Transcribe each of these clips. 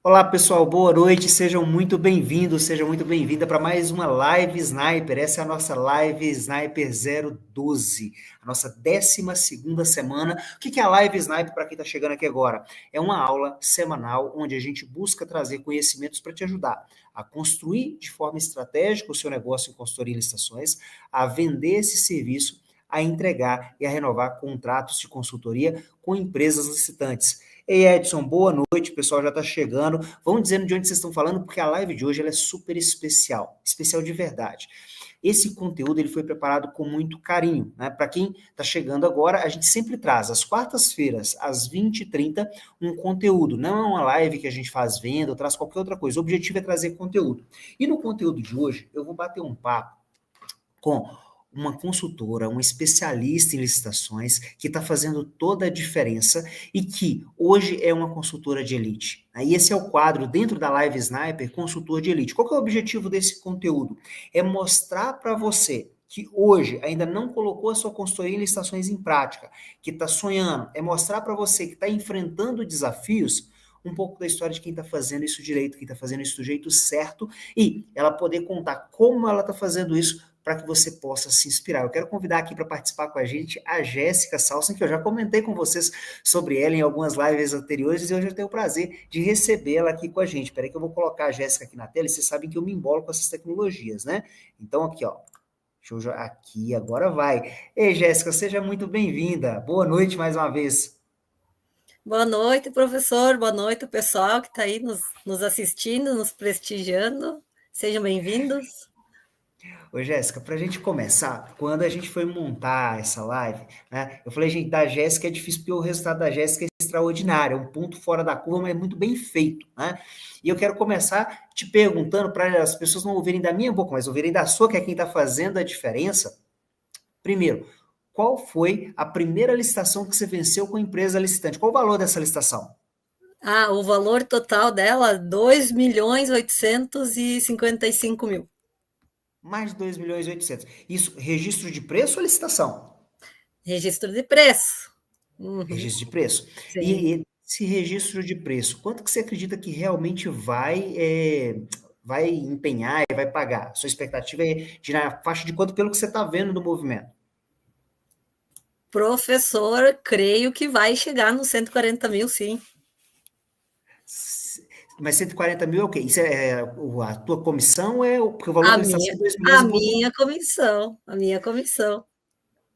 Olá pessoal, boa noite, sejam muito bem-vindos, seja muito bem-vinda para mais uma Live Sniper. Essa é a nossa Live Sniper 012, a nossa 12ª semana. O que é a Live Sniper para quem está chegando aqui agora? É uma aula semanal onde a gente busca trazer conhecimentos para te ajudar a construir de forma estratégica o seu negócio em consultoria e licitações, a vender esse serviço, a entregar e a renovar contratos de consultoria com empresas licitantes. Ei, Edson, boa noite, o pessoal já está chegando. Vão dizendo de onde vocês estão falando, porque a live de hoje ela é super especial, especial de verdade. Esse conteúdo ele foi preparado com muito carinho, né? Para quem está chegando agora, a gente sempre traz às quartas-feiras, às 20h30, um conteúdo. Não é uma live que a gente faz venda ou traz qualquer outra coisa. O objetivo é trazer conteúdo. E no conteúdo de hoje, eu vou bater um papo com uma consultora, um especialista em licitações, que está fazendo toda a diferença e que hoje é uma consultora de elite. Aí esse é o quadro dentro da Live Sniper, consultor de elite. Qual que é o objetivo desse conteúdo? É mostrar para você que hoje ainda não colocou a sua consultoria em licitações em prática, que está sonhando, é mostrar para você que está enfrentando desafios, um pouco da história de quem está fazendo isso direito, quem está fazendo isso do jeito certo, e ela poder contar como ela está fazendo isso para que você possa se inspirar. Eu quero convidar aqui para participar com a gente a Jéssica Salsen, que eu já comentei com vocês sobre ela em algumas lives anteriores e hoje eu tenho o prazer de recebê-la aqui com a gente. Espera aí que eu vou colocar a Jéssica aqui na tela e vocês sabem que eu me embolo com essas tecnologias, né? Então aqui, ó. Deixa eu jogar aqui, agora vai. Ei, Jéssica, seja muito bem-vinda. Boa noite mais uma vez. Boa noite, professor. Boa noite, o pessoal que está aí nos assistindo, nos prestigiando. Sejam bem-vindos. Ô, Jéssica, para a gente começar, quando a gente foi montar essa live, né, eu falei, gente, da Jéssica é difícil porque o resultado da Jéssica é extraordinário, é um ponto fora da curva, mas é muito bem feito, né? E eu quero começar te perguntando para as pessoas não ouvirem da minha boca, mas ouvirem da sua, que é quem está fazendo a diferença. Primeiro, qual foi a primeira licitação que você venceu com a empresa licitante? Qual o valor dessa licitação? O valor total dela, 2.855.000. Mais de 2.800.000. Isso, registro de preço ou licitação? Registro de preço. Uhum, Registro de preço. sim. E esse registro de preço, quanto que você acredita que realmente vai empenhar e vai pagar? Sua expectativa é de na faixa de quanto pelo que você está vendo do movimento? Professor, creio que vai chegar nos 140.000, sim. Mas 140 mil é o quê? Isso a tua comissão porque o valor A da licitação minha, é 2 milhões a e pouco. minha comissão, a minha comissão.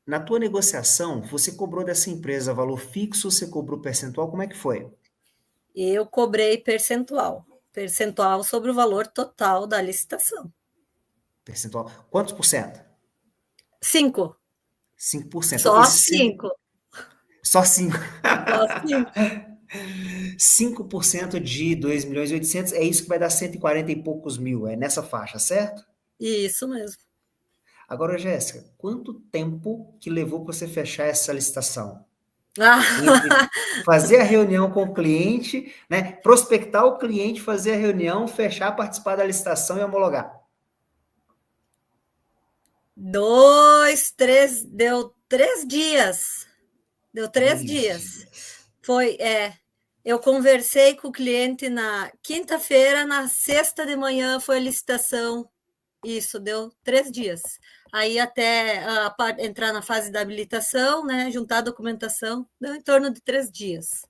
Na tua negociação, você cobrou dessa empresa valor fixo, você cobrou percentual, como é que foi? Eu cobrei percentual sobre o valor total da licitação. Percentual. Quantos por cento? 5, 5%. Então, só esse 5, só 5. só 5. 5% de 2.800.000 é isso que vai dar 140 e poucos mil, é nessa faixa, certo? Isso mesmo. Agora, Jéssica, quanto tempo que levou para você fechar essa licitação? Entre Ah, fazer a reunião com o cliente, né, prospectar o cliente, fazer a reunião, fechar, participar da licitação e homologar. deu 3 dias. Deu três 3 dias. dias. Foi, eu conversei com o cliente na quinta-feira, na sexta de manhã foi a licitação. Isso, deu 3 dias. Aí até entrar na fase da habilitação, né, juntar a documentação, deu em torno de 3 dias.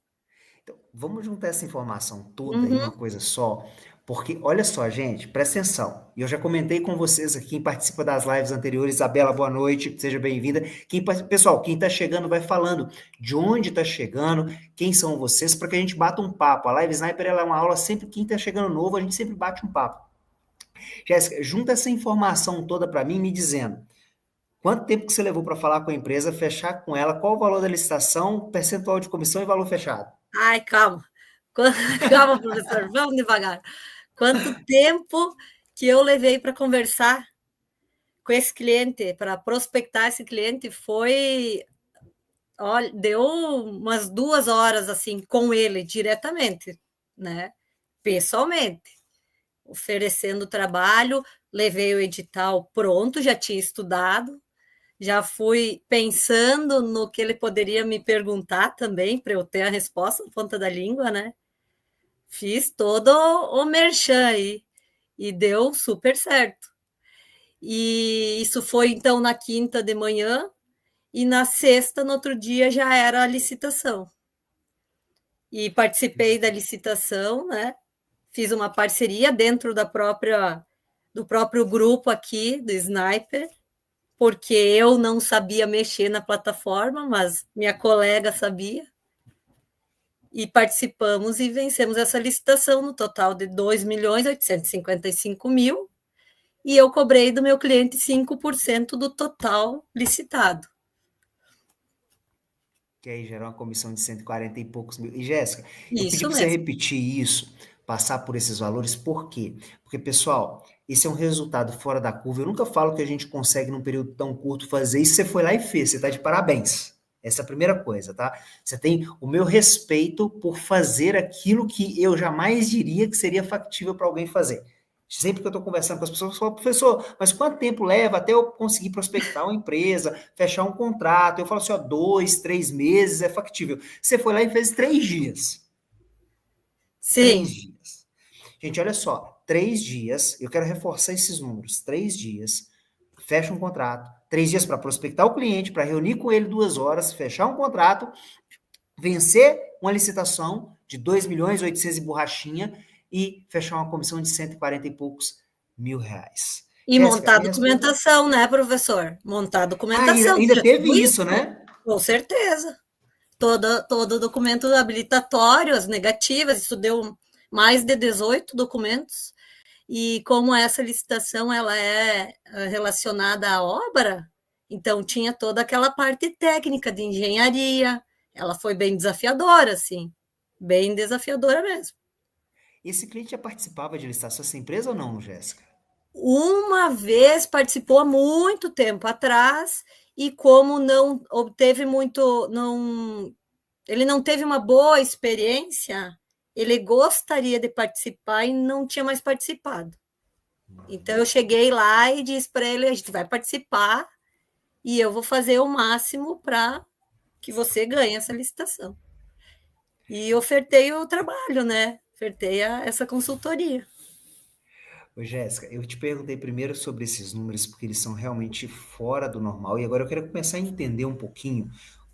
Então, vamos juntar essa informação toda em uma Uhum. coisa só, porque olha só, gente, presta atenção. E eu já comentei com vocês aqui, quem participa das lives anteriores, Isabela, boa noite, seja bem-vinda. Pessoal, quem está chegando vai falando de onde está chegando, quem são vocês, para que a gente bata um papo. A Live Sniper ela é uma aula sempre, quem está chegando novo, a gente sempre bate um papo. Jéssica, junta essa informação toda para mim, me dizendo quanto tempo que você levou para falar com a empresa, fechar com ela, qual o valor da licitação, percentual de comissão e valor fechado. Ai, calma. Calma, professor, vamos devagar. Quanto tempo que eu levei para conversar com esse cliente, para prospectar esse cliente, foi. Olha, deu umas 2 horas assim com ele diretamente, né? Pessoalmente, oferecendo trabalho, levei o edital pronto, já tinha estudado, já fui pensando no que ele poderia me perguntar também, para eu ter a resposta na ponta da língua, né? Fiz todo o merchan aí e deu super certo. E isso foi, então, na quinta de manhã, e na sexta, no outro dia, já era a licitação. E participei da licitação, né? Fiz uma parceria dentro do próprio grupo aqui, do Sniper, porque eu não sabia mexer na plataforma, mas minha colega sabia. E participamos e vencemos essa licitação no total de 2.855.000, e eu cobrei do meu cliente 5% do total licitado. Que aí gera uma comissão de 140 e poucos mil. E, Jéssica, eu pedi Isso para você mesmo. repetir isso, passar por esses valores, por quê? Porque, pessoal, esse é um resultado fora da curva. Eu nunca falo que a gente consegue, num período tão curto, fazer isso. Você foi lá e fez, você está de parabéns. Essa é a primeira coisa, tá? Você tem o meu respeito por fazer aquilo que eu jamais diria que seria factível para alguém fazer. Sempre que eu estou conversando com as pessoas, eu falo, professor, mas quanto tempo leva até eu conseguir prospectar uma empresa, fechar um contrato? Eu falo assim, ó, 2, 3 meses é factível. Você foi lá e fez 3 dias. Sim. 3 dias. Gente, olha só, 3 dias, eu quero reforçar esses números. 3 dias, fecha um contrato. 3 dias para prospectar o cliente, para reunir com ele 2 horas, fechar um contrato, vencer uma licitação de 2 milhões e 800 e borrachinha e fechar uma comissão de 140 e poucos mil reais. E Jéssica, montar a me responda. documentação, né, professor? Montar a Ah, documentação. ainda Já teve tudo isso, isso? né? Com certeza. Todo documento habilitatório, as negativas, isso deu mais de 18 documentos. E como essa licitação ela é relacionada à obra, então tinha toda aquela parte técnica de engenharia. Ela foi bem desafiadora, assim, bem desafiadora mesmo. Esse cliente já participava de licitação dessa empresa ou não, Jéssica? Uma vez participou há muito tempo atrás, e como não obteve muito, não, ele não teve uma boa experiência, ele gostaria de participar e não tinha mais participado. Então eu cheguei lá e disse para ele: a gente vai participar e eu vou fazer o máximo para que você ganhe essa licitação. E ofertei o trabalho, né? Ofertei essa consultoria. Ô, Jéssica, eu te perguntei primeiro sobre esses números porque eles são realmente fora do normal e agora eu quero começar a entender um pouquinho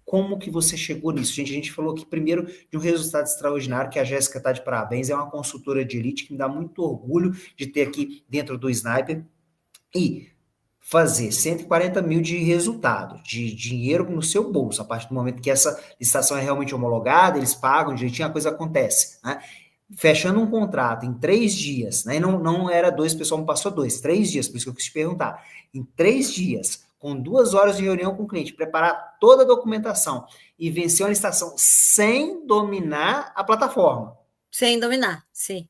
como que você chegou nisso. Gente, a gente falou aqui primeiro de um resultado extraordinário que a Jéssica está de parabéns, é uma consultora de elite que me dá muito orgulho de ter aqui dentro do Sniper e fazer 140 mil de resultado, de dinheiro no seu bolso, a partir do momento que essa licitação é realmente homologada, eles pagam direitinho, a coisa acontece, né? Fechando um contrato em 3 dias, né? Não era 2, o pessoal me passou 2, 3 dias, por isso que eu quis te perguntar. Em 3 dias, com 2 horas de reunião com o cliente, preparar toda a documentação e vencer uma licitação sem dominar a plataforma. Sem dominar, sim.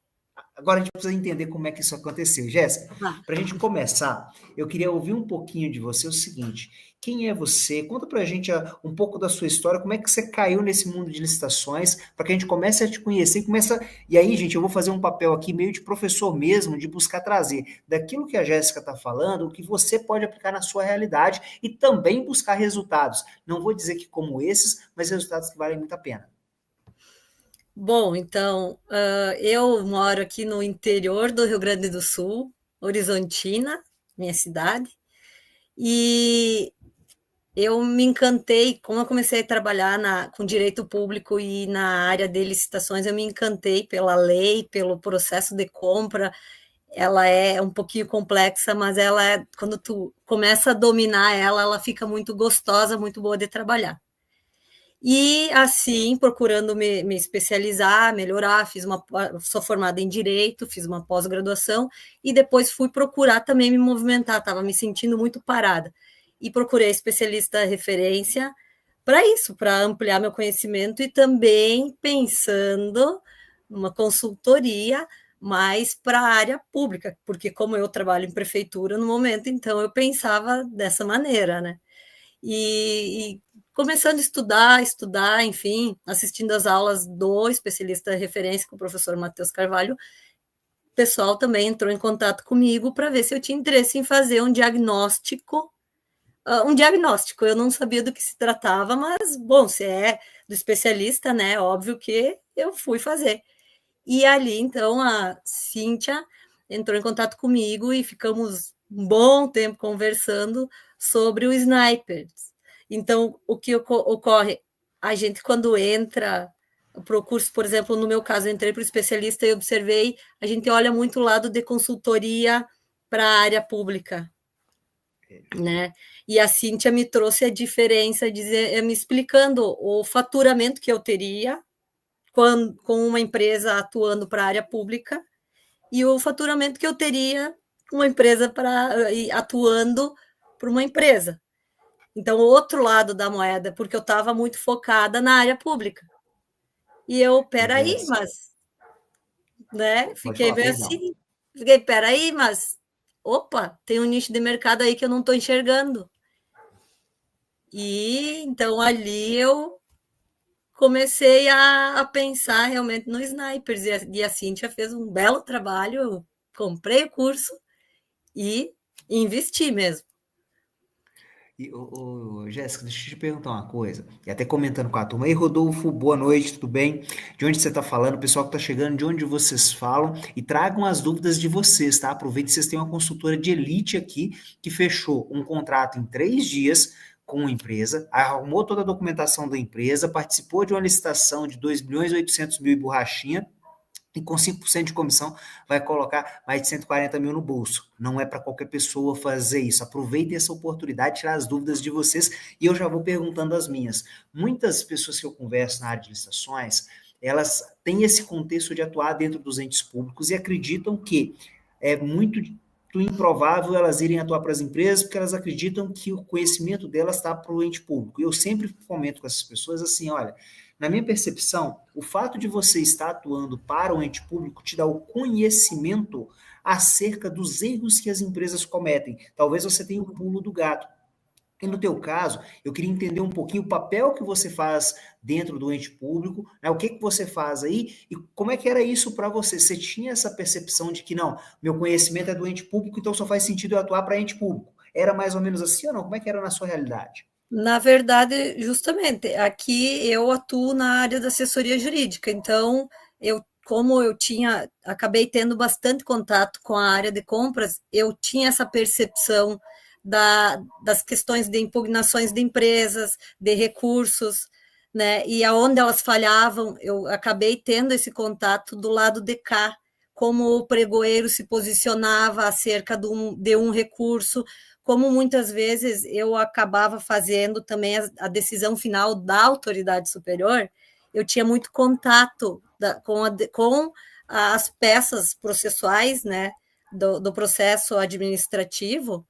Agora a gente precisa entender como é que isso aconteceu. Jéssica, para a gente começar, eu queria ouvir um pouquinho de você o seguinte: quem é você? Conta para a gente um pouco da sua história, como é que você caiu nesse mundo de licitações, para que a gente comece a te conhecer e começa. E aí, gente, eu vou fazer um papel aqui meio de professor mesmo, de buscar trazer daquilo que a Jéssica está falando, o que você pode aplicar na sua realidade e também buscar resultados. Não vou dizer que como esses, mas resultados que valem muito a pena. Bom, então, eu moro aqui no interior do Rio Grande do Sul, Horizontina, minha cidade, e eu me encantei, como eu comecei a trabalhar com direito público e na área de licitações, eu me encantei pela lei, pelo processo de compra. Ela é um pouquinho complexa, mas quando tu começa a dominar ela, ela fica muito gostosa, muito boa de trabalhar. E assim, procurando me especializar, melhorar, sou formada em Direito, fiz uma pós-graduação, e depois fui procurar também me movimentar, estava me sentindo muito parada. E procurei especialista referência para isso, para ampliar meu conhecimento e também pensando numa consultoria mais para a área pública, porque como eu trabalho em prefeitura no momento, então eu pensava dessa maneira, né? E começando a estudar, enfim, assistindo às aulas do especialista de referência com o professor Matheus Carvalho, o pessoal também entrou em contato comigo para ver se eu tinha interesse em fazer um diagnóstico. Eu não sabia do que se tratava, mas, bom, se é do especialista, né, óbvio que eu fui fazer. E ali, então, a Cíntia entrou em contato comigo e ficamos um bom tempo conversando sobre o Snipers. Então, o que ocorre? A gente, quando entra para o curso, por exemplo, no meu caso, eu entrei para o especialista e observei, a gente olha muito o lado de consultoria para a área pública, né? E a Cíntia me trouxe a diferença, me explicando o faturamento que eu teria com uma empresa atuando para a área pública e o faturamento que eu teria com uma empresa atuando para uma empresa. Então, o outro lado da moeda, porque eu estava muito focada na área pública. E eu, peraí, mas, né? Fiquei bem assim, peraí, mas, opa, tem um nicho de mercado aí que eu não estou enxergando. E então ali eu comecei a pensar realmente no Snipers, e a Cíntia fez um belo trabalho, eu comprei o curso e investi mesmo. E, Jéssica, deixa eu te perguntar uma coisa, e até comentando com a turma. Ei, Rodolfo, boa noite, tudo bem? De onde você está falando? O pessoal que está chegando, de onde vocês falam? E tragam as dúvidas de vocês, tá? Aproveite que vocês têm uma consultora de elite aqui, que fechou um contrato em 3 dias com uma empresa, arrumou toda a documentação da empresa, participou de uma licitação de 2.800.000 e borrachinha, e com 5% de comissão vai colocar mais de 140 mil no bolso. Não é para qualquer pessoa fazer isso. Aproveitem essa oportunidade, tirar as dúvidas de vocês e eu já vou perguntando as minhas. Muitas pessoas que eu converso na área de licitações, elas têm esse contexto de atuar dentro dos entes públicos e acreditam que é muito improvável elas irem atuar para as empresas porque elas acreditam que o conhecimento delas está para o ente público. Eu sempre comento com essas pessoas assim, olha, na minha percepção, o fato de você estar atuando para o ente público te dá o conhecimento acerca dos erros que as empresas cometem. Talvez você tenha o pulo do gato. E no teu caso, eu queria entender um pouquinho o papel que você faz dentro do ente público, né? O que que você faz aí e como é que era isso para você? Você tinha essa percepção de que não, meu conhecimento é do ente público, então só faz sentido eu atuar para ente público. Era mais ou menos assim ou não? Como é que era na sua realidade? Na verdade, justamente, aqui eu atuo na área da assessoria jurídica, então como eu acabei tendo bastante contato com a área de compras, eu tinha essa percepção das questões de impugnações de empresas, de recursos, né? E aonde elas falhavam, eu acabei tendo esse contato do lado de cá, como o pregoeiro se posicionava acerca de um recurso, como muitas vezes eu acabava fazendo também a decisão final da autoridade superior, eu tinha muito contato com as peças processuais, né, do processo administrativo,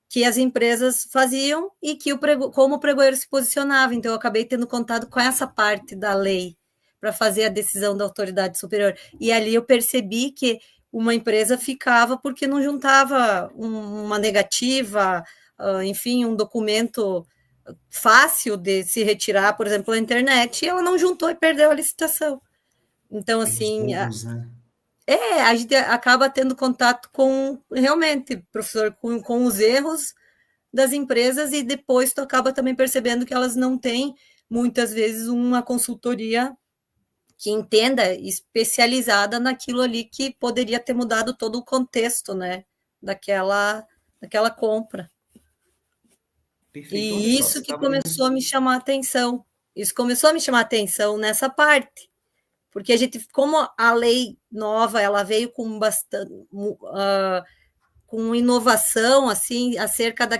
que as empresas faziam e que como o pregoeiro se posicionava. Então, eu acabei tendo contato com essa parte da lei para fazer a decisão da autoridade superior. E ali eu percebi que uma empresa ficava porque não juntava uma negativa, enfim, um documento fácil de se retirar, por exemplo, na internet, e ela não juntou e perdeu a licitação. Então, Erros assim, bobos, né? a gente acaba tendo contato com, realmente, professor, com os erros das empresas e depois tu acaba também percebendo que elas não têm, muitas vezes, uma consultoria que entenda, especializada naquilo ali que poderia ter mudado todo o contexto, né, daquela compra. Perfeito. Olha E só, isso você que estava dando. começou a me chamar a atenção. Isso começou a me chamar a atenção nessa parte, porque a gente, como a lei nova, ela veio com bastante, com inovação, assim, acerca do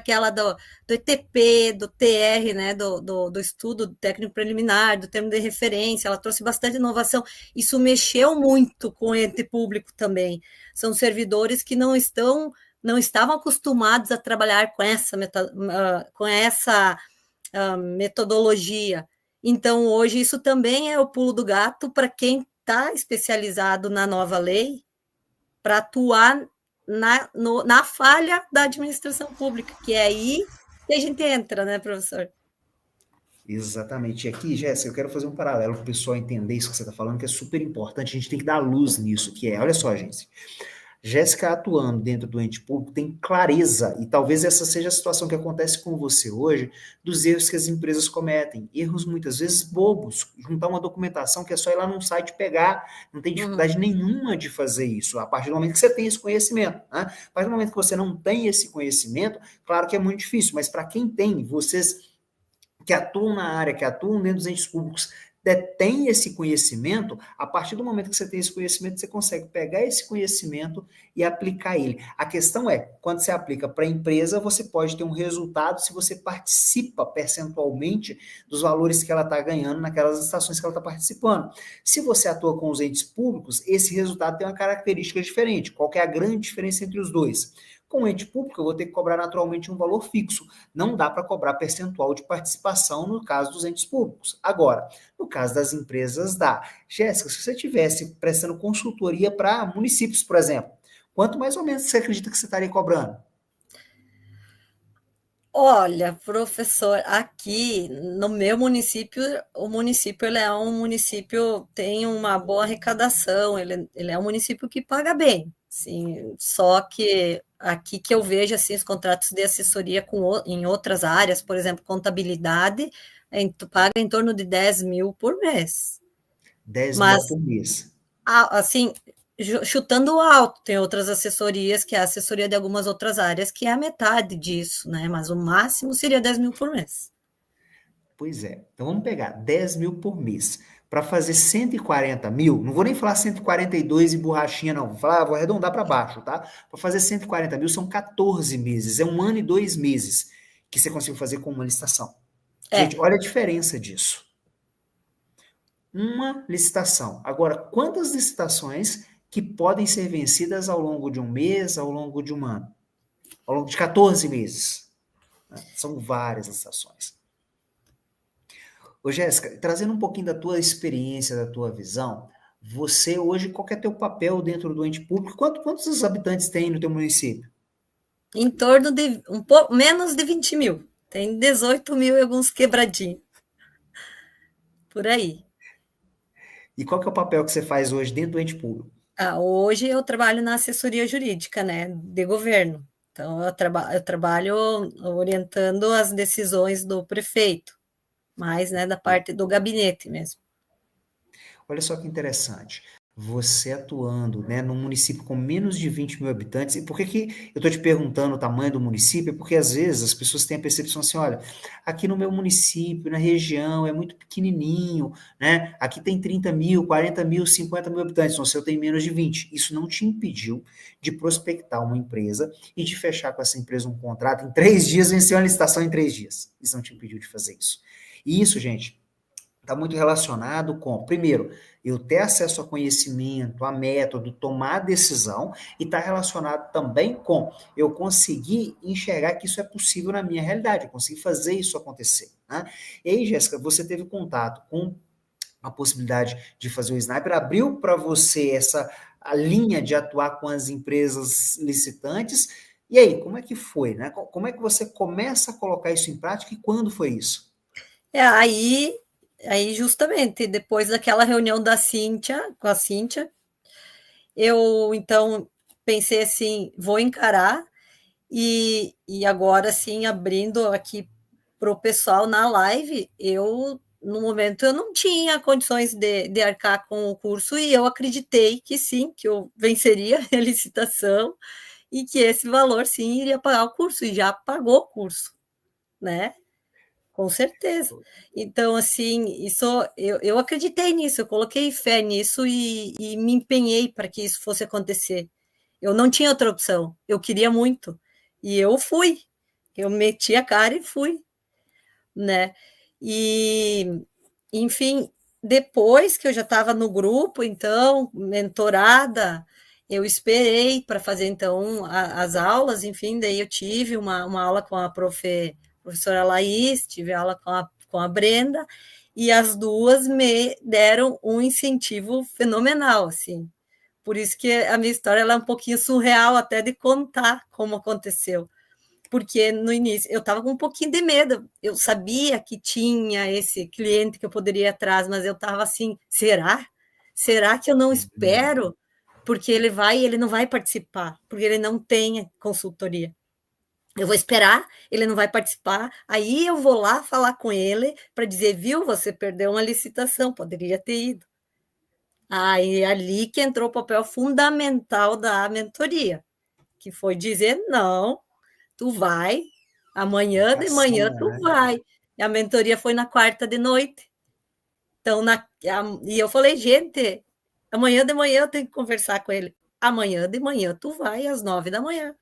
ETP, do TR, né, do estudo técnico preliminar, do termo de referência, ela trouxe bastante inovação. Isso mexeu muito com o ente público também. São servidores que não estavam acostumados a trabalhar com essa metodologia. Então, hoje, isso também é o pulo do gato para quem está especializado na nova lei, para atuar na falha da administração pública, que é aí que a gente entra, né, professor? Exatamente. E aqui, Jéssica, eu quero fazer um paralelo para o pessoal entender isso que você está falando, que é super importante. A gente tem que dar luz nisso, que é, olha só, gente. Jéssica atuando dentro do ente público tem clareza, e talvez essa seja a situação que acontece com você hoje, dos erros que as empresas cometem. Erros muitas vezes bobos. Juntar uma documentação que é só ir lá num site pegar, não tem dificuldade nenhuma de fazer isso, a partir do momento que você tem esse conhecimento. Né? A partir do momento que você não tem esse conhecimento, claro que é muito difícil, mas para quem tem, vocês que atuam na área, que atuam dentro dos entes públicos, detém esse conhecimento, a partir do momento que você tem esse conhecimento, você consegue pegar esse conhecimento e aplicar ele. A questão é, quando você aplica para a empresa, você pode ter um resultado se você participa percentualmente dos valores que ela está ganhando naquelas estações que ela está participando. Se você atua com os entes públicos, esse resultado tem uma característica diferente. Qual que é a grande diferença entre os dois? Com o ente público, eu vou ter que cobrar naturalmente um valor fixo. Não dá para cobrar percentual de participação no caso dos entes públicos. Agora, no caso das empresas, dá. Jéssica, se você estivesse prestando consultoria para municípios, por exemplo, quanto mais ou menos você acredita que você estaria cobrando? Olha, professor, aqui no meu município, o município ele é um município, tem uma boa arrecadação, ele é um município que paga bem, sim, só que aqui que eu vejo assim, os contratos de assessoria em outras áreas, por exemplo, contabilidade, tu paga em torno de 10 mil por mês. 10 mil Mas, por mês. assim, chutando alto, tem outras assessorias, que é a assessoria de algumas outras áreas, que é a metade disso, né? Mas o máximo seria 10 mil por mês. Pois é. Então vamos pegar 10 mil por mês. Para fazer 140 mil, não vou nem falar 142 e borrachinha, não. Vou falar, vou arredondar para baixo, tá? Para fazer 140 mil são 14 meses. É 1 ano e 2 meses que você conseguiu fazer com uma licitação. Gente, É, olha a diferença disso. Uma licitação. Agora, quantas licitações que podem ser vencidas ao longo de um mês, ao longo de um ano? Ao longo de 14 meses. Né? São várias licitações. Ô, Jéssica, trazendo um pouquinho da tua experiência, da tua visão, você hoje, qual que é teu papel dentro do ente público? Quantos habitantes tem no teu município? em torno de um pouco menos de 20 mil. Tem 18 mil e alguns quebradinhos, por aí. E qual que é o papel que você faz hoje dentro do ente público? Hoje eu trabalho na assessoria jurídica, né, de governo. Então, eu trabalho orientando as decisões do prefeito, mais, né, da parte do gabinete mesmo. Olha só que interessante. Você atuando, né, num município com menos de 20 mil habitantes, e por que que eu estou te perguntando o tamanho do município? É porque às vezes as pessoas têm a percepção assim, olha, aqui no meu município, na região, é muito pequenininho, né? Aqui tem 30 mil, 40 mil, 50 mil habitantes, no seu tem menos de 20. Isso não te impediu de prospectar uma empresa e de fechar com essa empresa um contrato em 3 dias, vencer uma licitação em 3 dias. Isso não te impediu de fazer isso. E isso, gente, está muito relacionado com, primeiro, eu ter acesso a conhecimento, a método, tomar decisão, e está relacionado também com eu conseguir enxergar que isso é possível na minha realidade, eu conseguir fazer isso acontecer. Né? E aí, Jéssica, você teve contato com a possibilidade de fazer o Sniper, abriu para você essa a linha de atuar com as empresas licitantes, e aí, como é que foi? Né? Como é que você começa a colocar isso em prática e quando foi isso? Aí justamente depois daquela reunião da Cíntia, com a Cíntia, eu então pensei assim, vou encarar e agora sim abrindo aqui para o pessoal na live, eu no momento eu não tinha condições de arcar com o curso e eu acreditei que sim, que eu venceria a licitação e que esse valor sim iria pagar o curso e já pagou o curso, né? Com certeza. Então, assim, isso eu acreditei nisso, eu coloquei fé nisso e me empenhei para que isso fosse acontecer. Eu não tinha outra opção, eu queria muito. E eu fui, eu meti a cara e fui, né? E, enfim, depois que eu já estava no grupo, então, mentorada, eu esperei para fazer, então, as aulas, enfim, daí eu tive uma aula com a professora Laís, tive aula com a Brenda, e as duas me deram um incentivo fenomenal, assim. Por isso que a minha história ela é um pouquinho surreal até de contar como aconteceu porque no início eu estava com um pouquinho de medo. Eu sabia que tinha esse cliente que eu poderia ir atrás, mas eu estava assim: será? Será que eu não espero? porque ele não vai participar, porque ele não tem consultoria. Eu vou esperar, ele não vai participar, aí eu vou lá falar com ele para dizer, viu, você perdeu uma licitação, poderia ter ido. Aí ali que entrou o papel fundamental da mentoria, que foi dizer, não, tu vai, amanhã de manhã Ação, tu né? vai. E a mentoria foi na quarta de noite. Então, e eu falei, gente, amanhã de manhã eu tenho que conversar com ele. Amanhã de manhã tu vai às 9 da manhã.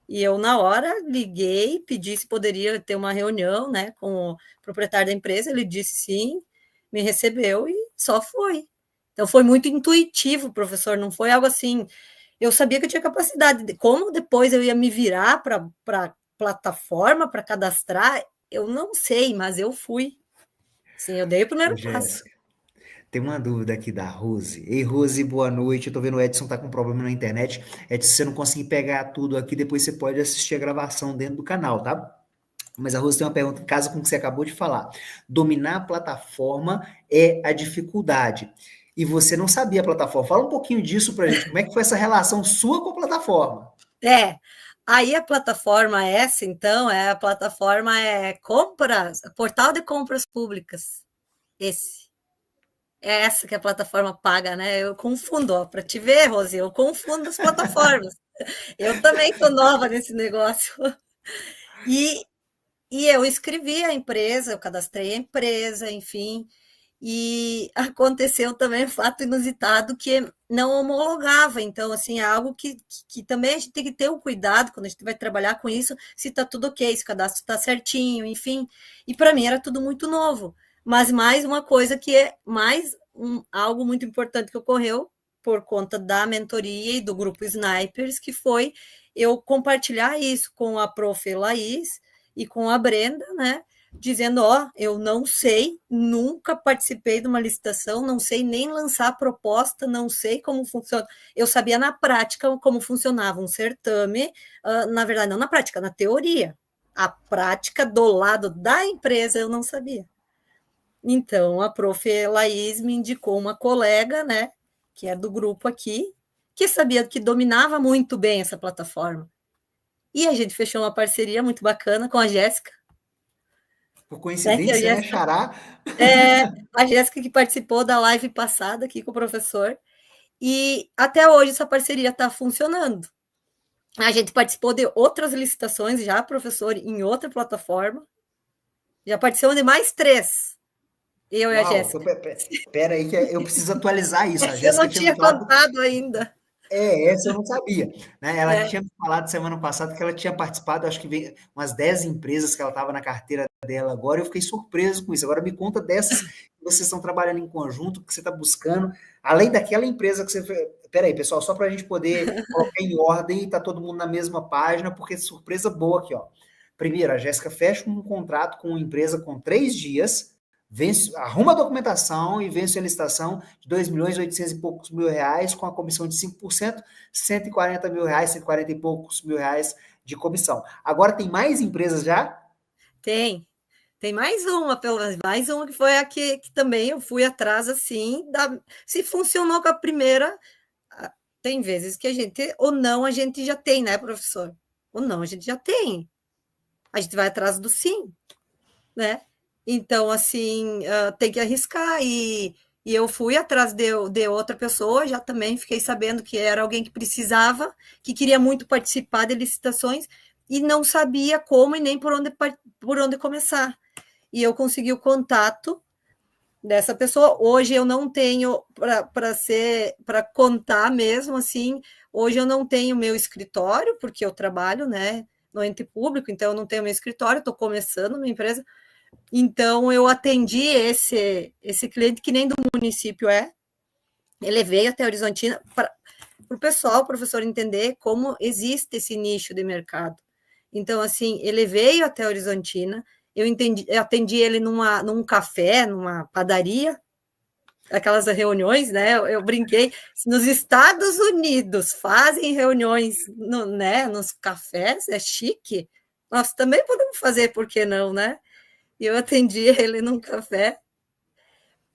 E eu, na hora, liguei, pedi se poderia ter uma reunião, né, com o proprietário da empresa. Ele disse sim, me recebeu e só foi. Então, foi muito intuitivo, professor, não foi algo assim. Eu sabia que eu tinha capacidade. Como depois eu ia me virar para plataforma, para cadastrar, eu não sei, mas eu fui. Sim, eu dei o Ô, primeiro passo. Jéssica, tem uma dúvida aqui da Rose. Ei, Rose, boa noite. Eu tô vendo o Edson tá com problema na internet. Edson, se você não conseguir pegar tudo aqui, depois você pode assistir a gravação dentro do canal, tá? Mas a Rose tem uma pergunta em casa com o que você acabou de falar. Dominar a plataforma é a dificuldade. E você não sabia a plataforma. Fala um pouquinho disso pra gente. Como é que foi essa relação sua com a plataforma? É, aí a plataforma essa, então, é a plataforma compras, portal de compras públicas. Esse. É essa que a plataforma paga, né? Eu confundo, para te ver, Rosi, eu confundo as plataformas. Eu também estou nova nesse negócio. E, e eu escrevi a empresa, eu cadastrei a empresa, enfim, e aconteceu também um fato inusitado que não homologava. Então, assim, é algo que também a gente tem que ter um cuidado quando a gente vai trabalhar com isso, se está tudo ok, se o cadastro está certinho, enfim. E para mim era tudo muito novo. Mas mais uma coisa que é algo muito importante que ocorreu por conta da mentoria e do grupo Snipers, que foi eu compartilhar isso com a prof. Laís e com a Brenda, né? Dizendo, ó, eu não sei, nunca participei de uma licitação, não sei nem lançar proposta, não sei como funciona. Eu sabia na prática como funcionava um certame, na verdade, não na prática, na teoria. A prática do lado da empresa eu não sabia. Então, a prof. Laís me indicou uma colega, né, que é do grupo aqui, que sabia que dominava muito bem essa plataforma. E a gente fechou uma parceria muito bacana com a Jéssica, Por né, que a coincidência, né, Jéssica Xará? a Jéssica que participou da live passada aqui com o professor, e até hoje essa parceria está funcionando. A gente participou de outras licitações já, professor, em outra plataforma, já participou de mais 3, eu e a Uau, então, Jéssica. pera aí que eu preciso atualizar isso. A Essa eu Jéssica não tinha me tinha falado. contado ainda. Essa eu não sabia, né? Ela É, tinha me falado semana passada que ela tinha participado, acho que umas 10 empresas que ela estava na carteira dela agora. Eu fiquei surpreso com isso. Agora me conta dessas que vocês estão trabalhando em conjunto, que você está buscando, além daquela empresa que você fez. Peraí, pessoal, só para a gente poder colocar em ordem e tá todo mundo na mesma página, porque surpresa boa aqui, ó. Primeiro, a Jéssica fecha um contrato com uma empresa com 3 dias, vence, arruma a documentação e vence a licitação de 2 milhões e 800 e poucos mil reais, com a comissão de 5%, 140 mil reais, 140 e poucos mil reais de comissão. Agora tem mais empresas já? tem. Tem mais uma, pelo menos, mais uma que foi a que também eu fui atrás, assim, se funcionou com a primeira, tem vezes que a gente, ou não, a gente já tem, né, professor? Ou não, a gente já tem. A gente vai atrás do sim, né? Então, assim, tem que arriscar. E eu fui atrás de outra pessoa, já também fiquei sabendo que era alguém que precisava, que queria muito participar de licitações e não sabia como e nem por onde começar. E eu consegui o contato dessa pessoa. Hoje eu não tenho para contar mesmo assim. Hoje eu não tenho meu escritório porque eu trabalho, né, no ente público, então eu não tenho meu escritório. Estou começando minha empresa, então eu atendi esse cliente que nem do município é. Ele veio até Horizontina para o pessoal, o professor entender como existe esse nicho de mercado. Então, assim, ele veio até Horizontina, eu atendi ele num café, numa padaria, aquelas reuniões, né? Eu brinquei, nos Estados Unidos fazem reuniões né, nos cafés, é chique. Nós também podemos fazer, por que não, né? E eu atendi ele num café.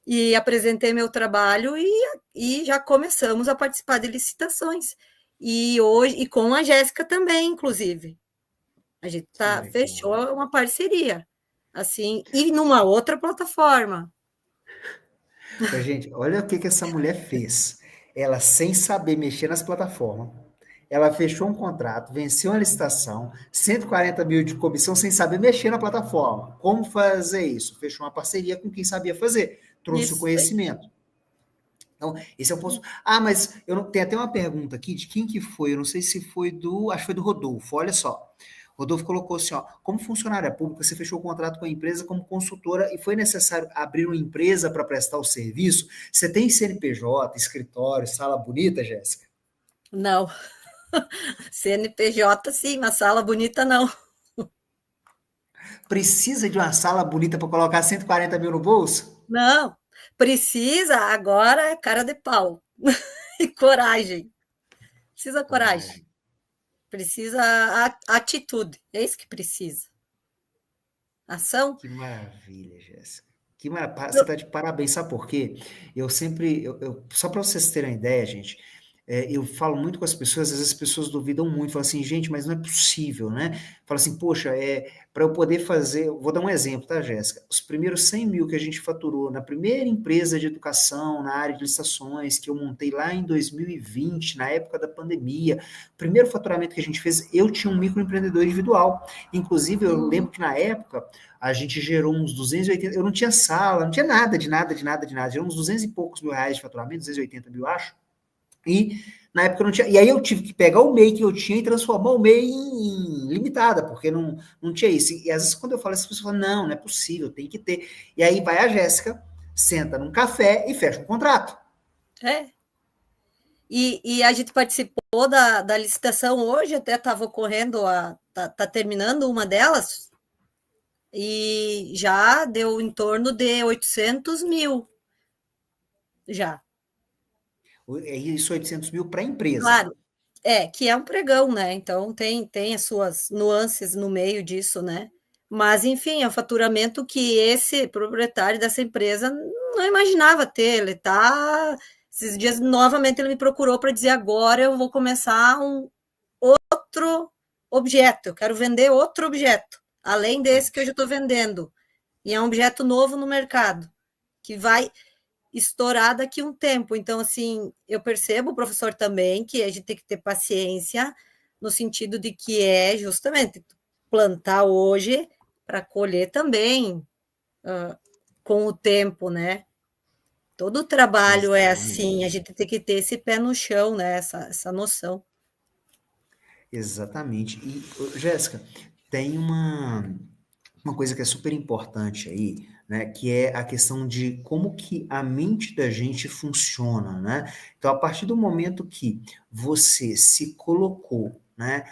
e apresentei meu trabalho e já começamos a participar de licitações. E hoje, e com a Jéssica também, inclusive. A gente fechou Olha. uma parceria, assim, e numa outra plataforma. Mas, gente, olha o que que essa mulher fez. Ela, sem saber mexer nas plataformas, ela fechou um contrato, venceu uma licitação, 140 mil de comissão sem saber mexer na plataforma. Como fazer isso? Fechou uma parceria com quem sabia fazer, trouxe o Isso aí. conhecimento. Então, esse é o ponto. Ah, mas eu não, tem até uma pergunta aqui de quem que foi, eu não sei se foi do, acho que foi do Rodolfo, olha só. Rodolfo colocou assim, ó, como funcionária pública, você fechou o contrato com a empresa como consultora e foi necessário abrir uma empresa para prestar o serviço? Você tem CNPJ, escritório, sala bonita, Jéssica? Não. CNPJ, sim, mas sala bonita, não. Precisa de uma sala bonita para colocar 140 mil no bolso? Não. Precisa, agora é cara de pau. E coragem. Precisa coragem. Coragem. Precisa atitude. É isso que precisa. Ação. Que maravilha, Jéssica. Que maravilha. Você está de parabéns, sabe por quê? Eu sempre, só para vocês terem uma ideia, gente, eu falo muito com as pessoas, às vezes as pessoas duvidam muito, falam assim, gente, mas não é possível, né? Fala assim, poxa, para eu poder fazer, vou dar um exemplo, tá, Jéssica? Os primeiros 100 mil que a gente faturou na primeira empresa de educação, na área de licitações, que eu montei lá em 2020, na época da pandemia, o primeiro faturamento que a gente fez, eu tinha um microempreendedor individual. Inclusive, eu lembro que na época, a gente gerou uns 280, eu não tinha sala, não tinha nada, de nada, de nada, de nada, gerou uns 200 e poucos mil reais de faturamento, 280 mil, acho, e na época eu não tinha. E aí eu tive que pegar o MEI que eu tinha e transformar o MEI em limitada, porque não tinha isso. E às vezes quando eu falo, as pessoas falam, não, não é possível, tem que ter. E aí vai a Jéssica, senta num café e fecha um contrato. É. E a gente participou da licitação hoje, até estava ocorrendo, tá terminando uma delas, e já deu em torno de 800 mil. Já. É isso, 800 mil para a empresa. Claro, que é um pregão, né? Então tem as suas nuances no meio disso, né? Mas, enfim, é um faturamento que esse proprietário dessa empresa não imaginava ter. Ele tá. Esses dias, novamente, ele me procurou para dizer: agora eu vou começar um outro objeto, eu quero vender outro objeto, além desse que eu já estou vendendo. E é um objeto novo no mercado, que vai estourar daqui a um tempo. Então, assim, eu percebo, professor, também, que a gente tem que ter paciência, no sentido de que é justamente plantar hoje para colher também com o tempo, né? Todo o trabalho é assim, a Exatamente. gente tem que ter esse pé no chão, né? Essa noção. Exatamente. E, Jéssica, tem uma coisa que é super importante aí, né, que é a questão de como que a mente da gente funciona, né? Então, a partir do momento que você se colocou, né,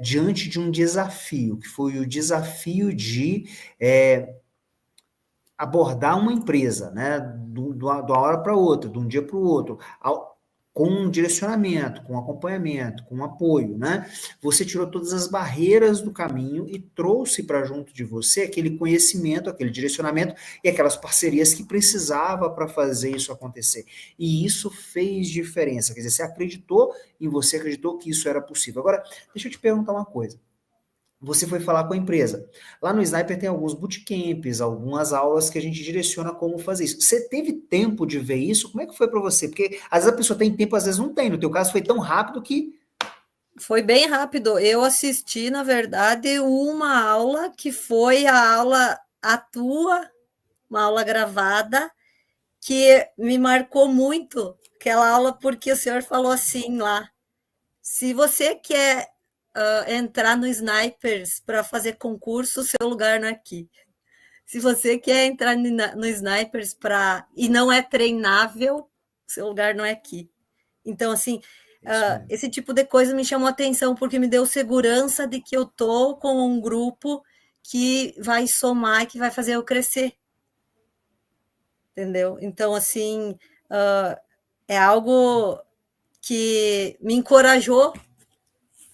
diante de um desafio, que foi o desafio de abordar uma empresa, né, da hora para outra, de um dia para o outro, com um direcionamento, com acompanhamento, com apoio, né? Você tirou todas as barreiras do caminho e trouxe para junto de você aquele conhecimento, aquele direcionamento e aquelas parcerias que precisava para fazer isso acontecer. E isso fez diferença, quer dizer, você acreditou em você, acreditou que isso era possível. Agora, deixa eu te perguntar uma coisa. Você foi falar com a empresa. Lá no Sniper tem alguns bootcamps, algumas aulas que a gente direciona como fazer isso. Você teve tempo de ver isso? Como é que foi para você? Porque às vezes a pessoa tem tempo, às vezes não tem. No teu caso foi tão rápido que Foi bem rápido. Eu assisti, na verdade, uma aula que foi a aula Atua, uma aula gravada, que me marcou muito aquela aula, porque o senhor falou assim lá: se você quer entrar no Snipers para fazer concurso, seu lugar não é aqui. Se você quer entrar no Snipers e não é treinável, seu lugar não é aqui. Então, assim, é isso mesmo. esse tipo de coisa me chamou a atenção, porque me deu segurança de que eu tô com um grupo que vai somar e que vai fazer eu crescer, entendeu? Então, assim, é algo que me encorajou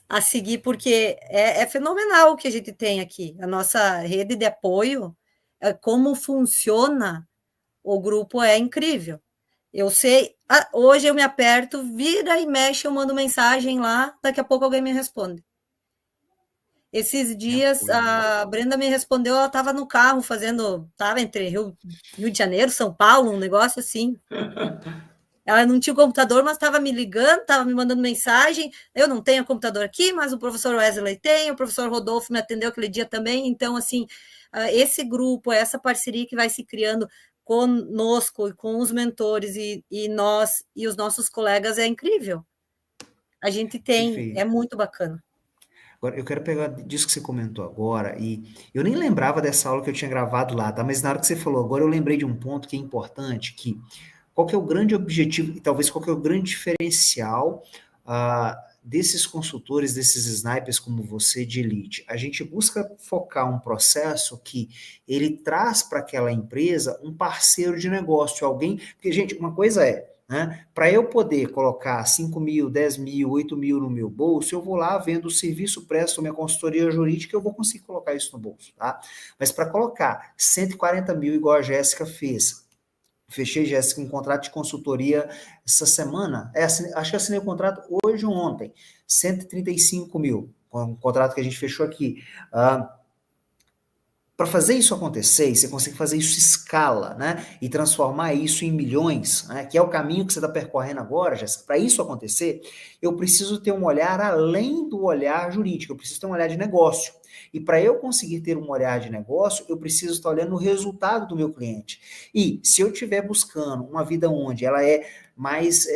a seguir, porque é fenomenal o que a gente tem aqui. A nossa rede de apoio, como funciona o grupo é incrível. Eu sei, hoje eu me aperto, vira e mexe, eu mando mensagem lá, daqui a pouco alguém me responde. Esses dias a Brenda me respondeu, ela estava no carro estava entre Rio de Janeiro, São Paulo, um negócio assim. Ela não tinha o computador, mas estava me ligando, estava me mandando mensagem. Eu não tenho computador aqui, mas o professor Wesley tem, o professor Rodolfo me atendeu aquele dia também. Então, assim, esse grupo, essa parceria que vai se criando conosco e com os mentores e nós e os nossos colegas é incrível. A gente tem, é muito bacana. Agora, eu quero pegar disso que você comentou agora, e eu nem lembrava dessa aula que eu tinha gravado lá, tá? Mas na hora que você falou agora, eu lembrei de um ponto que é importante, que qual que é o grande objetivo, e talvez qual que é o grande diferencial desses consultores, desses snipers como você de elite? A gente busca focar um processo que ele traz para aquela empresa um parceiro de negócio, alguém, porque, gente, uma coisa é, né? Para eu poder colocar 5 mil, 10 mil, 8 mil no meu bolso, eu vou lá, vendo o serviço, presto minha consultoria jurídica, eu vou conseguir colocar isso no bolso, tá? Mas para colocar 140 mil, igual a Jéssica fez, fechei, Jéssica, um contrato de consultoria essa semana, acho que assinei o contrato hoje ou ontem, 135 mil, um contrato que a gente fechou aqui. Para fazer isso acontecer, e você consegue fazer isso em escala, né? E transformar isso em milhões, né? Que é o caminho que você está percorrendo agora, Jéssica. Para isso acontecer, eu preciso ter um olhar além do olhar jurídico, eu preciso ter um olhar de negócio. E para eu conseguir ter um olhar de negócio, eu preciso estar olhando o resultado do meu cliente. E se eu estiver buscando uma vida onde ela é mais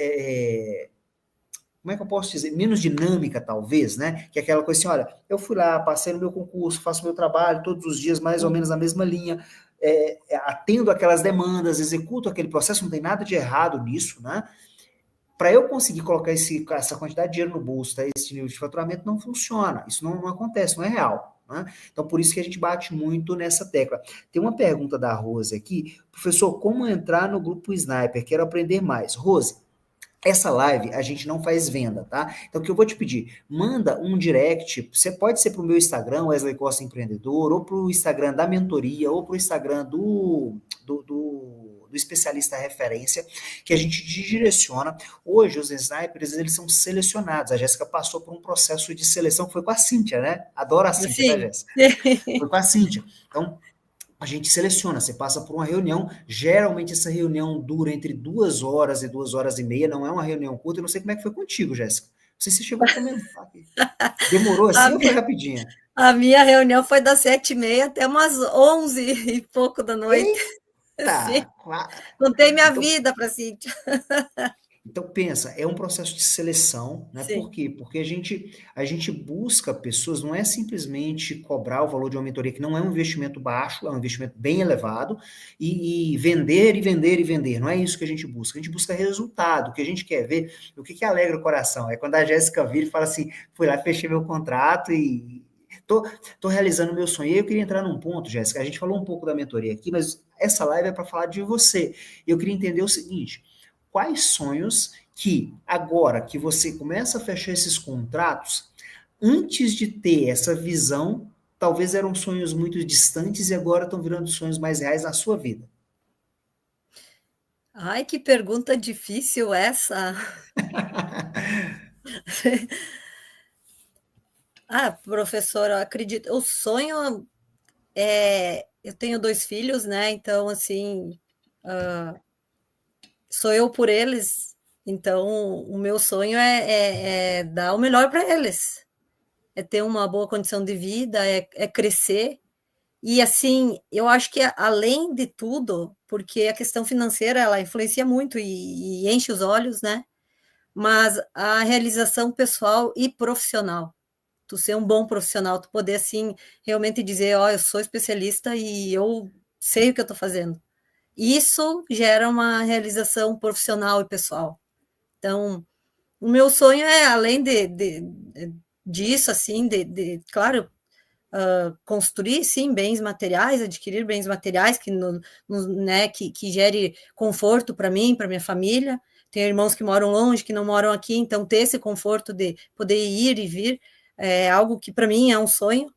como é que eu posso dizer, menos dinâmica, talvez, né? Que é aquela coisa assim, olha, eu fui lá, passei no meu concurso, faço meu trabalho todos os dias, mais ou menos na mesma linha, atendo aquelas demandas, executo aquele processo, não tem nada de errado nisso, né? Para eu conseguir colocar essa quantidade de dinheiro no bolso, tá? Esse nível de faturamento não funciona, isso não acontece, não é real. Né? Então, por isso que a gente bate muito nessa tecla. Tem uma pergunta da Rose aqui, professor, como entrar no grupo Sniper? Quero aprender mais. Rose, essa live a gente não faz venda, tá? Então o que eu vou te pedir, manda um direct, você pode ser pro meu Instagram, Wesley Costa Empreendedor, ou pro Instagram da mentoria, ou pro Instagram do especialista referência, que a gente te direciona. Hoje os snipers, eles são selecionados, a Jéssica passou por um processo de seleção que foi com a Cíntia, né? Adoro a Cíntia, tá, Jéssica? Foi com a Cíntia. Então, a gente seleciona, você passa por uma reunião, geralmente essa reunião dura entre 2 horas e 2 horas e meia, não é uma reunião curta, eu não sei como é que foi contigo, Jéssica. Não sei se você chegou a comentar aqui. Demorou assim ou foi rapidinha? A minha reunião foi das 7h30 até umas 11 e pouco da noite. Sim. Eita! Contei minha vida para a Cíntia. Então, pensa, é um processo de seleção, né? Por quê? Porque a gente busca pessoas, não é simplesmente cobrar o valor de uma mentoria, que não é um investimento baixo, é um investimento bem elevado, e vender, e vender, e vender. Não é isso que a gente busca resultado. O que a gente quer ver, o que alegra o coração, é quando a Jéssica vira e fala assim, fui lá, fechei meu contrato e tô realizando meu sonho. E eu queria entrar num ponto, Jéssica, a gente falou um pouco da mentoria aqui, mas essa live é para falar de você. E eu queria entender o seguinte, quais sonhos que, agora que você começa a fechar esses contratos, antes de ter essa visão, talvez eram sonhos muito distantes e agora estão virando sonhos mais reais na sua vida? Ai, que pergunta difícil essa. Professora, eu acredito, o sonho eu tenho 2 filhos, né? Então, assim, sou eu por eles. Então, o meu sonho é dar o melhor para eles, é ter uma boa condição de vida, é crescer. E assim, eu acho que além de tudo, porque a questão financeira ela influencia muito e enche os olhos, né? Mas a realização pessoal e profissional. Tu ser um bom profissional, tu poder assim realmente dizer, ó, eu sou especialista e eu sei o que eu estou fazendo. Isso gera uma realização profissional e pessoal. Então, o meu sonho é, além disso, assim, claro, construir, sim, bens materiais, adquirir bens materiais né, que gere conforto para mim, para minha família. Tenho irmãos que moram longe, que não moram aqui, então ter esse conforto de poder ir e vir é algo que para mim é um sonho,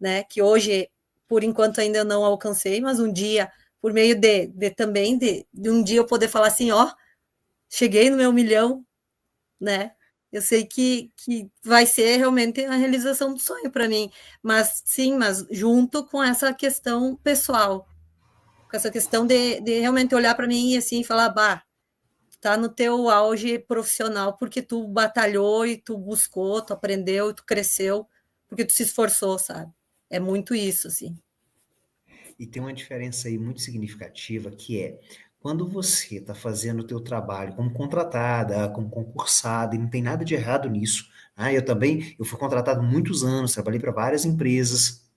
né, que hoje, por enquanto, ainda não alcancei, mas um dia, por meio de também de um dia eu poder falar assim, ó, cheguei no meu 1 milhão, né? Eu sei que vai ser realmente a realização do sonho para mim, mas sim, mas junto com essa questão pessoal, com essa questão de realmente olhar para mim e assim falar, bah, tá no teu auge profissional porque tu batalhou e tu buscou, tu aprendeu, tu cresceu, porque tu se esforçou, sabe? É muito isso, assim. E tem uma diferença aí muito significativa que é quando você está fazendo o teu trabalho como contratada, como concursada, e não tem nada de errado nisso. Eu também, eu fui contratado muitos anos, trabalhei para várias empresas,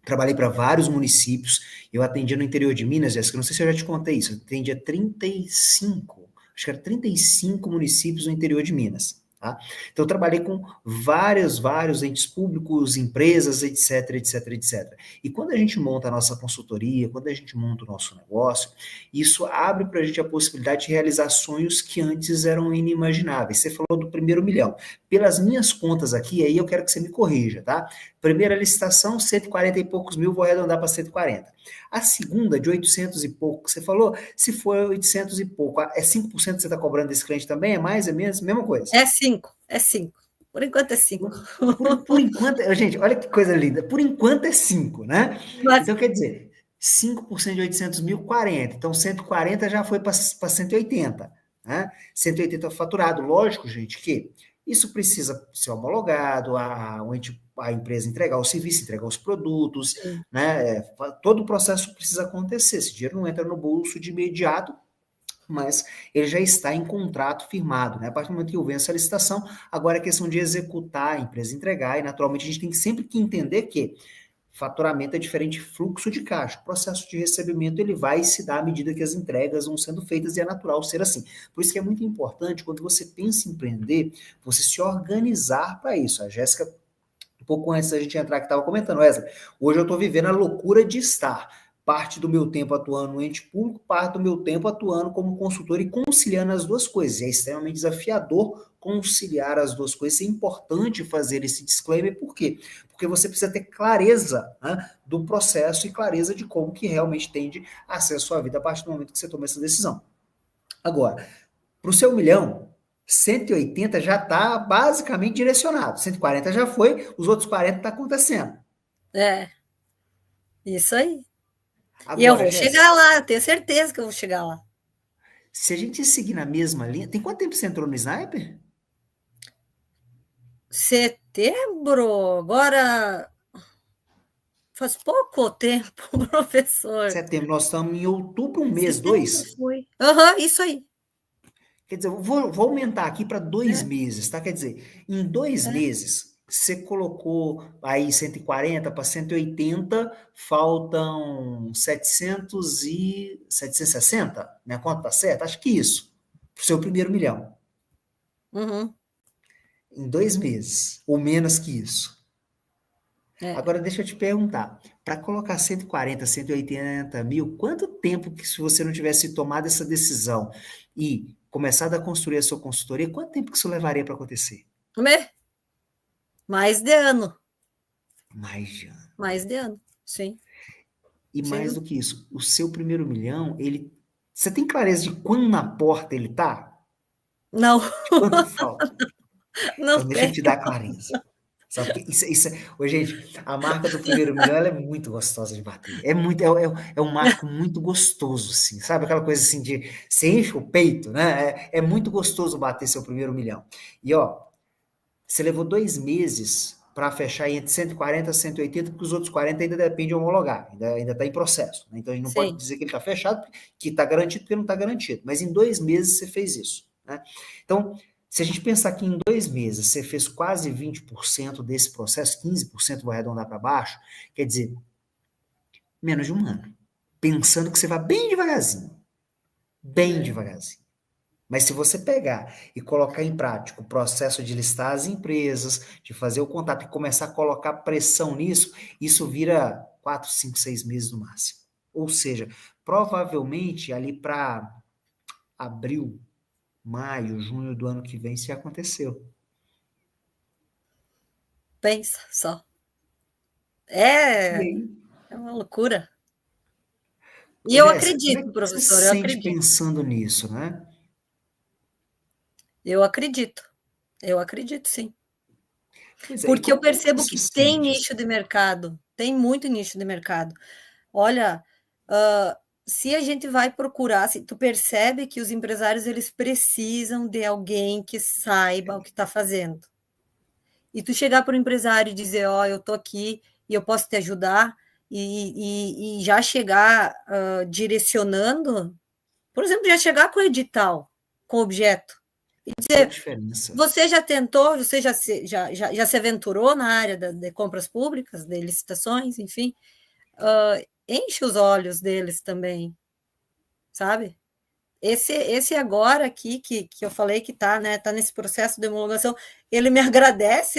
trabalhei para vários municípios. Eu atendia no interior de Minas, Jéssica, não sei se eu já te contei isso, eu atendia 35, acho que era 35 municípios no interior de Minas. Tá? Então, eu trabalhei com vários entes públicos, empresas, etc, etc, etc. E quando a gente monta a nossa consultoria, quando a gente monta o nosso negócio, isso abre para a gente a possibilidade de realizar sonhos que antes eram inimagináveis. Você falou do primeiro milhão. Pelas minhas contas aqui, aí eu quero que você me corrija, tá? Primeira licitação, 140 e poucos mil, vou arredondar para 140. A segunda, de 800 e pouco, você falou, se for 800 e pouco, é 5% que você está cobrando desse cliente também? É mais, é menos? Mesma coisa. É 5, é 5. Por enquanto é 5. Por enquanto, gente, olha que coisa linda. Por enquanto é 5, né? Mas Então, quer dizer, 5% de 800 mil, 40. Então, 140 já foi para 180. Né? 180 faturado. Lógico, gente, que isso precisa ser homologado, a empresa entregar o serviço, entregar os produtos, sim. né? Todo o processo precisa acontecer. Esse dinheiro não entra no bolso de imediato, mas ele já está em contrato firmado, né? A partir do momento que eu venço a licitação, agora é questão de executar, a empresa entregar, e naturalmente a gente tem sempre que entender que faturamento é diferente de fluxo de caixa. O processo de recebimento ele vai se dar à medida que as entregas vão sendo feitas e é natural ser assim. Por isso que é muito importante, quando você pensa em empreender, você se organizar para isso. A Jéssica, um pouco antes da gente entrar, que estava comentando, Wesley, hoje eu estou vivendo a loucura de estar parte do meu tempo atuando no ente público, parte do meu tempo atuando como consultor e conciliando as duas coisas. E é extremamente desafiador conciliar as duas coisas. É importante fazer esse disclaimer, por quê? Porque você precisa ter clareza, né, do processo e clareza de como que realmente tende a ser a sua vida a partir do momento que você toma essa decisão. Agora, para o seu 1 milhão, 180 já está basicamente direcionado. 140 já foi, os outros 40 está acontecendo. É, isso aí. E eu Agora, vou Jéssica, chegar lá, eu tenho certeza que eu vou chegar lá. se a gente seguir na mesma linha. Tem quanto tempo você entrou no Sniper? Setembro, agora faz pouco tempo, professor. Setembro, nós estamos em outubro, um mês, Setembro dois. foi. Aham, isso aí. Quer dizer, eu vou aumentar aqui para 2 meses, tá? Quer dizer, em dois É. meses, você colocou aí 140 para 180, faltam 760. Minha conta tá certa? Acho que isso. Para o seu primeiro 1 milhão. Uhum, Em 2 meses, ou menos que isso. é. Agora, deixa eu te perguntar, para colocar 140, 180 mil, quanto tempo que se você não tivesse tomado essa decisão e começado a construir a sua consultoria, quanto tempo que isso levaria para acontecer? Me- Mais de ano, Mais de ano. mais de ano, sim. E Sem mais do dúvida. que isso, o seu primeiro 1 milhão, você tem clareza de quando na porta ele tá? Não, De quanto falta? não Então, deixa eu tem. te dar clareza. Sabe? Porque ô, gente, a marca do primeiro 1 milhão, ela é muito gostosa de bater. É um marco muito gostoso, assim, sabe? Aquela coisa assim de você enche o peito, né? É muito gostoso bater seu primeiro 1 milhão. E ó, você levou 2 meses para fechar entre 140 e 180, porque os outros 40 ainda depende de homologar, ainda está em processo. Né? Então a gente não pode Sim. dizer que ele está fechado, que está garantido, porque não está garantido. Mas em 2 meses você fez isso. Né? Então, se a gente pensar que em 2 meses você fez quase 20% desse processo, 15% vou arredondar para baixo, quer dizer, menos de um ano. Pensando que você vai bem devagarzinho. Bem É. devagarzinho. Mas se você pegar e colocar em prática o processo de listar as empresas, de fazer o contato e começar a colocar pressão nisso, isso vira 4, 5, 6 meses no máximo. Ou seja, provavelmente ali para abril, maio, junho do ano que vem, isso já aconteceu. Pensa só. E É, aí? é uma loucura. E Ô, eu Jéssica, como é acredito, que você se professor, eu sente acredito. pensando nisso, né? Eu acredito. Eu acredito, sim. Pois é, e Porque eu como que percebo você que tem sente nicho assim? de mercado, tem muito nicho de mercado. Olha, hã, se a gente vai procurar, se tu percebe que os empresários eles precisam de alguém que saiba o que está fazendo. E tu chegar para o empresário e dizer: "Ó, eu estou aqui e eu posso te ajudar", e já chegar, direcionando, por exemplo, já chegar com o edital, com o objeto, e Essa é a dizer: diferença. "Você já tentou, você já se aventurou na área da de compras públicas, de licitações, enfim?". Enche os olhos deles também, sabe? Esse agora aqui que eu falei que tá, né, tá nesse processo de homologação, ele me agradece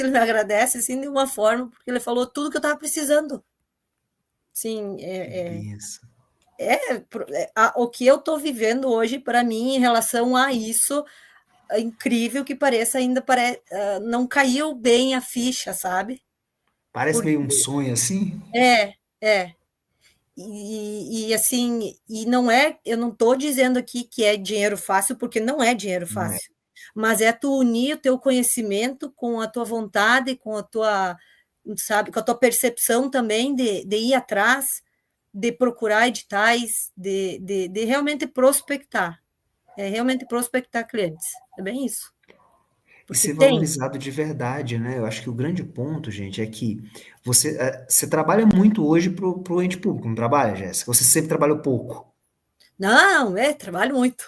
assim de uma forma, porque ele falou tudo que eu estava precisando. Sim, Que benção. o que eu estou vivendo hoje para mim em relação a isso, é incrível que pareça, ainda não caiu bem a ficha, sabe? Parece Porque meio um sonho assim? é, é. Assim, e não é, eu não estou dizendo aqui que é dinheiro fácil, porque não é dinheiro Não é? fácil, mas é tu unir o teu conhecimento com a tua vontade, com a tua, sabe, com a tua percepção também de ir atrás, de procurar editais, de realmente prospectar, é realmente prospectar clientes, é bem isso, E porque ser tem. valorizado de verdade, né? Eu acho que o grande ponto, gente, é que você trabalha muito hoje pro ente público, não trabalha, Jéssica? Você sempre trabalhou pouco. Não, trabalho muito,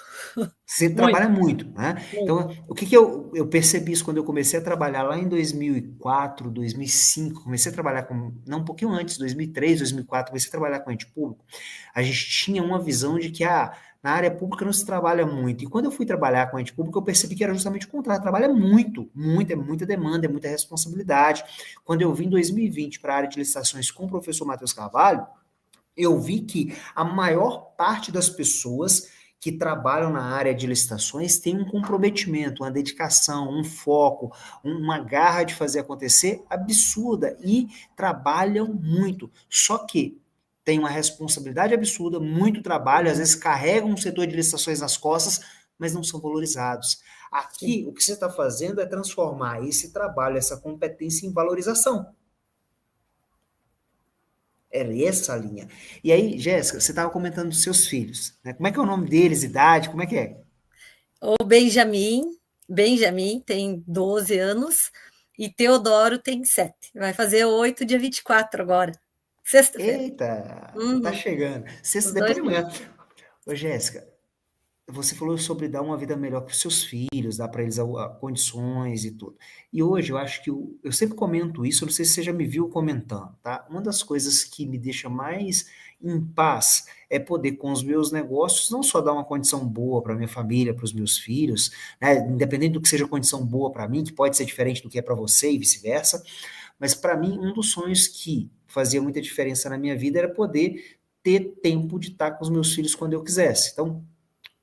Você muito, trabalha muito, né? muito. Então, o que que eu percebi isso quando eu comecei a trabalhar lá em 2004, 2005, comecei a trabalhar com, não, um pouquinho antes, 2003, 2004, comecei a trabalhar com ente público, a gente tinha uma visão de que, na área pública não se trabalha muito. E quando eu fui trabalhar com ente público, eu percebi que era justamente o contrário, trabalha muito, muito, é muita demanda, é muita responsabilidade. Quando eu vim em 2020 para a área de licitações com o professor Matheus Carvalho, eu vi que a maior parte das pessoas que trabalham na área de licitações tem um comprometimento, uma dedicação, um foco, uma garra de fazer acontecer absurda e trabalham muito. Só que tem uma responsabilidade absurda, muito trabalho, às vezes carregam um setor de licitações nas costas, mas não são valorizados. Sim. Aqui, o que você está fazendo é transformar esse trabalho, essa competência em valorização. Era essa a linha. E aí, Jéssica, você estava comentando dos seus filhos, né? Como é que é o nome deles, idade, como é que é? O Benjamin tem 12 anos e Teodoro tem 7. Vai fazer 8 dia 24 agora, sexta-feira. Eita, tá Uhum, chegando. Sexta, os depois dois de filhos. manhã. Ô, Jéssica, você falou sobre dar uma vida melhor para os seus filhos, dar para eles condições e tudo. E hoje eu acho que eu sempre comento isso, eu não sei se você já me viu comentando, tá? Uma das coisas que me deixa mais em paz é poder, com os meus negócios, não só dar uma condição boa para minha família, para os meus filhos, né? Independente do que seja condição boa para mim, que pode ser diferente do que é para você e vice-versa, mas para mim, um dos sonhos que fazia muita diferença na minha vida era poder ter tempo de estar com os meus filhos quando eu quisesse. Então,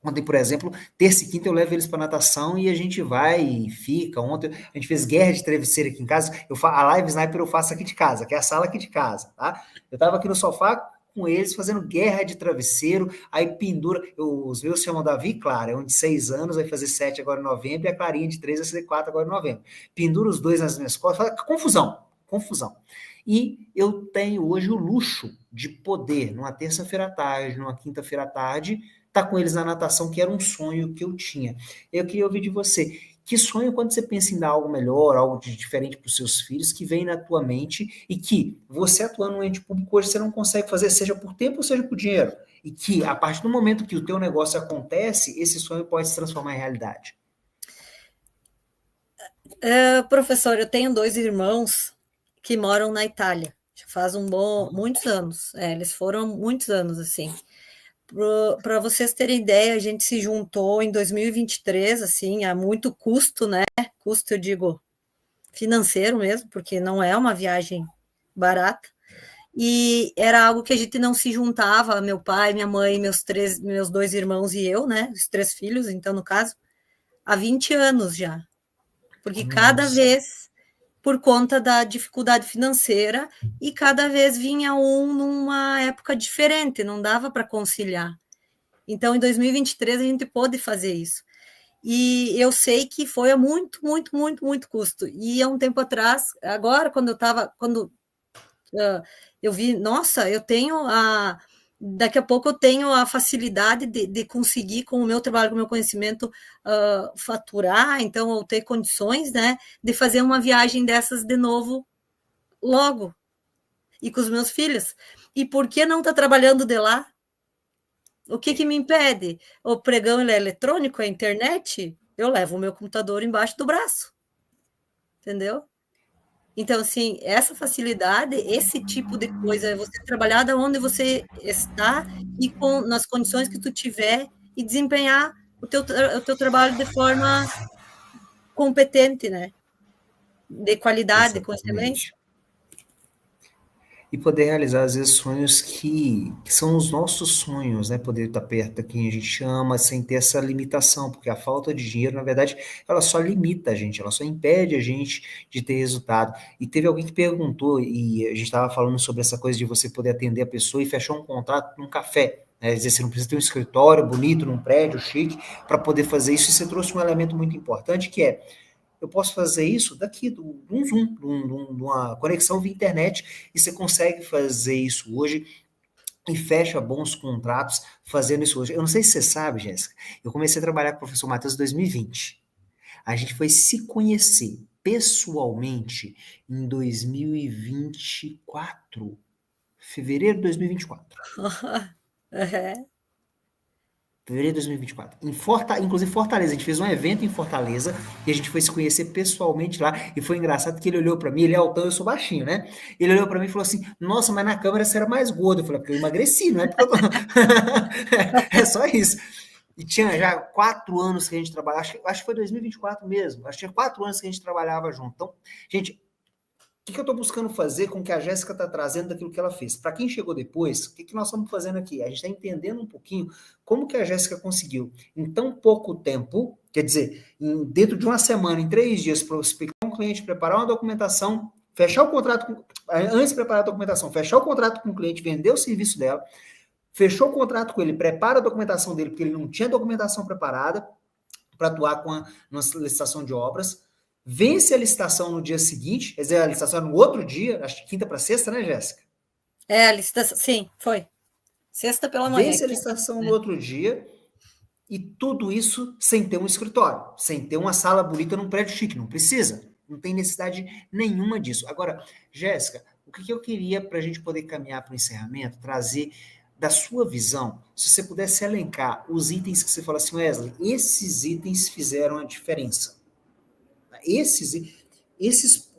ontem, por exemplo, terça e quinta eu levo eles para natação e a gente vai e fica. Ontem a gente fez guerra de travesseiro aqui em casa. A live sniper eu faço aqui de casa, que é a sala aqui de casa, tá? Eu tava aqui no sofá com eles fazendo guerra de travesseiro, aí pendura, os meus chamam Davi e Clara, é um de 6 anos, vai fazer 7 agora em novembro, e a Clarinha de 3 vai fazer 4 agora em novembro. Pendura os dois nas minhas costas, fala, confusão, confusão. E eu tenho hoje o luxo de poder, numa terça-feira à tarde, numa quinta-feira à tarde, estar com eles na natação, que era um sonho que eu tinha. Eu queria ouvir de você. Que sonho, quando você pensa em dar algo melhor, algo de diferente para os seus filhos, que vem na tua mente e que você atuando no ente público hoje você não consegue fazer, seja por tempo ou seja por dinheiro. E que a partir do momento que o teu negócio acontece, esse sonho pode se transformar em realidade. Professor, eu tenho 2 irmãos que moram na Itália, já faz muitos anos, eles foram muitos anos, assim. Para vocês terem ideia, a gente se juntou em 2023, assim, a muito custo, né? Custo, eu digo, financeiro mesmo, porque não é uma viagem barata. E era algo que a gente não se juntava, meu pai, minha mãe, meus 2 irmãos e eu, né? Os 3 filhos, então, no caso, há 20 anos já. Porque cada Nossa, vez por conta da dificuldade financeira, e cada vez vinha numa época diferente, não dava para conciliar. Então, em 2023, a gente pôde fazer isso. E eu sei que foi a muito, muito, muito, muito custo. E há um tempo atrás, agora, quando eu vi, nossa, daqui a pouco eu tenho a facilidade de conseguir, com o meu trabalho, com o meu conhecimento, faturar, então, ou ter condições, né, de fazer uma viagem dessas de novo logo, e com os meus filhos. E por que não estar trabalhando de lá? O que me impede? O pregão ele é eletrônico, a internet, eu levo o meu computador embaixo do braço, entendeu? Então, assim, essa facilidade, esse tipo de coisa, é você trabalhar da onde você está e nas condições que tu tiver, e desempenhar o teu trabalho de forma competente, né? De qualidade, com excelência. Exatamente. E poder realizar, às vezes, sonhos que são os nossos sonhos, né? Poder estar perto de quem a gente ama, sem ter essa limitação, porque a falta de dinheiro, na verdade, ela só limita a gente, ela só impede a gente de ter resultado. E teve alguém que perguntou, e a gente estava falando sobre essa coisa de você poder atender a pessoa e fechar um contrato num café. Né? Quer dizer, você não precisa ter um escritório bonito, num prédio chique, para poder fazer isso. E você trouxe um elemento muito importante, que é: eu posso fazer isso daqui, de um Zoom, de uma conexão via internet, e você consegue fazer isso hoje e fecha bons contratos fazendo isso hoje. Eu não sei se você sabe, Jéssica, eu comecei a trabalhar com o professor Matheus em 2020. A gente foi se conhecer pessoalmente em 2024, fevereiro de 2024. É. Fevereiro de 2024. Inclusive Fortaleza. A gente fez um evento em Fortaleza e a gente foi se conhecer pessoalmente lá. E foi engraçado que ele olhou pra mim, ele é altão, eu sou baixinho, né? Ele olhou pra mim e falou assim: Nossa, mas na câmera você era mais gordo. Eu falei: Porque eu emagreci, não é porque eu tô. É só isso. E tinha já 4 anos que a gente trabalhava, acho que foi 2024 mesmo. Acho que tinha 4 anos que a gente trabalhava junto. Então, gente, o que eu estou buscando fazer com o que a Jéssica está trazendo daquilo que ela fez? Para quem chegou depois, o que nós estamos fazendo aqui? A gente está entendendo um pouquinho como que a Jéssica conseguiu, em tão pouco tempo, quer dizer, dentro de uma semana, em 3 dias, prospectar um cliente, preparar uma documentação, fechar o contrato, antes de preparar a documentação, fechar o contrato com o cliente, vender o serviço dela, fechou o contrato com ele, prepara a documentação dele, porque ele não tinha documentação preparada para atuar com a nossa licitação de obras, vence a licitação no dia seguinte, quer dizer, a licitação no outro dia, acho que quinta para sexta, né, Jéssica? A licitação, sim, foi. Sexta pela manhã. Vence a licitação no outro dia, e tudo isso sem ter um escritório, sem ter uma sala bonita num prédio chique, não precisa, não tem necessidade nenhuma disso. Agora, Jéssica, o que eu queria para a gente poder caminhar para o encerramento, trazer da sua visão, se você pudesse elencar os itens que você fala assim: Wesley, esses itens fizeram a diferença.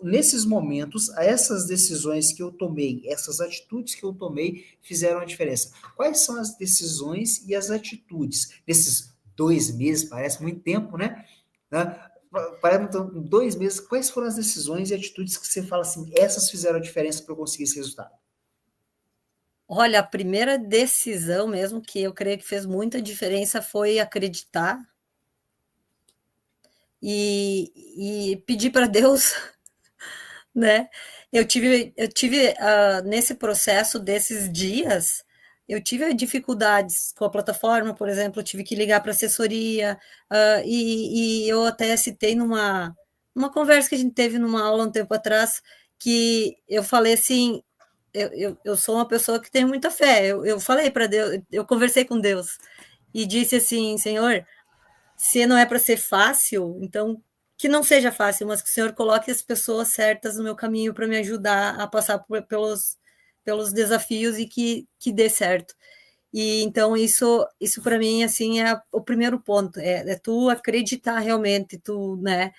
Nesses momentos, essas decisões que eu tomei, essas atitudes que eu tomei, fizeram a diferença. Quais são as decisões e as atitudes? Nesses 2 meses, parece muito tempo, né? Parece 2 meses, quais foram as decisões e atitudes que você fala assim, essas fizeram a diferença para eu conseguir esse resultado? Olha, a primeira decisão mesmo, que eu creio que fez muita diferença, foi acreditar e pedir para Deus, né? Eu tive nesse processo desses dias, eu tive dificuldades com a plataforma, por exemplo, eu tive que ligar para assessoria, e eu até citei numa conversa que a gente teve numa aula um tempo atrás, que eu falei assim: eu sou uma pessoa que tem muita fé. Eu falei para Deus, eu conversei com Deus e disse assim: Senhor, se não é para ser fácil, então que não seja fácil, mas que o Senhor coloque as pessoas certas no meu caminho para me ajudar a passar pelos desafios e que dê certo. E então isso para mim assim é o primeiro ponto, é tu acreditar realmente, tu, né,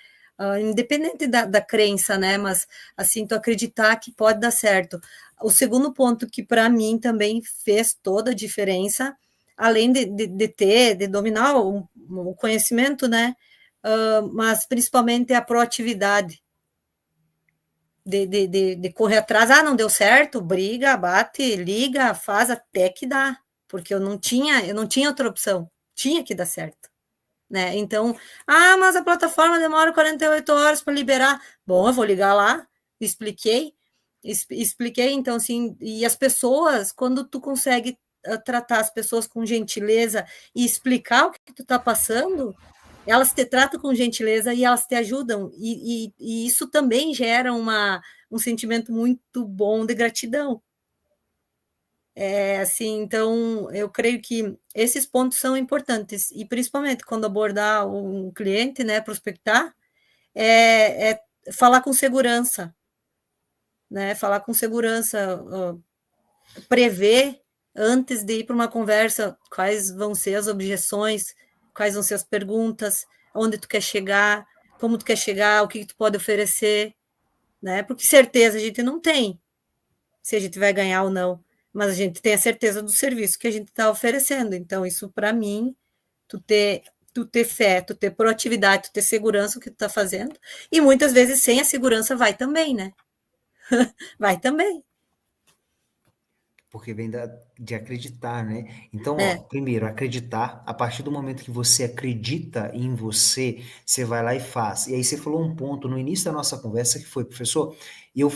independente da crença, né, mas assim tu acreditar que pode dar certo. O segundo ponto que para mim também fez toda a diferença, além de dominar o conhecimento, né, mas principalmente a proatividade. De correr atrás, não deu certo, briga, bate, liga, faz até que dá, porque eu não tinha outra opção, tinha que dar certo. né? Então, mas a plataforma demora 48 horas para liberar. Bom, eu vou ligar lá, expliquei, então, assim, e as pessoas, quando tu consegue tratar as pessoas com gentileza e explicar o que tu está passando, elas te tratam com gentileza e elas te ajudam, e isso também gera um sentimento muito bom de gratidão. Assim, então, eu creio que esses pontos são importantes, e principalmente quando abordar um cliente, né, prospectar, é falar com segurança, né, falar com segurança, prever, antes de ir para uma conversa, quais vão ser as objeções, quais vão ser as perguntas, onde tu quer chegar, como tu quer chegar, o que tu pode oferecer, né, porque certeza a gente não tem, se a gente vai ganhar ou não, mas a gente tem a certeza do serviço que a gente está oferecendo. Então, isso, para mim, tu ter fé, tu ter proatividade, tu ter segurança o que tu está fazendo, e muitas vezes sem a segurança vai também, né? Vai também. Porque vem de acreditar, né? Então, ó, primeiro, acreditar. A partir do momento que você acredita em você, você vai lá e faz. E aí você falou um ponto no início da nossa conversa que foi, professor, e eu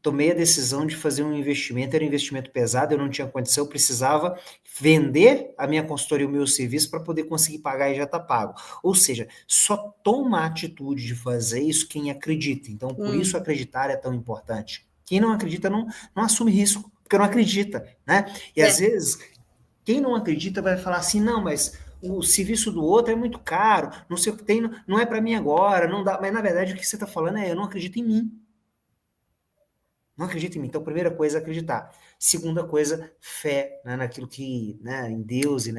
tomei a decisão de fazer um investimento, era um investimento pesado, eu não tinha condição, eu precisava vender a minha consultoria, o meu serviço, para poder conseguir pagar e já está pago. Ou seja, só toma a atitude de fazer isso quem acredita. Então, por isso acreditar é tão importante. Quem não acredita não assume risco, porque não acredita, né? E às vezes, quem não acredita vai falar assim, não, mas o serviço do outro é muito caro, não sei o que tem, não é para mim agora, não dá. Mas na verdade o que você está falando é, eu não acredito em mim. Não acredito em mim. Então, primeira coisa, acreditar. Segunda coisa, fé, né, naquilo que, né, em Deus e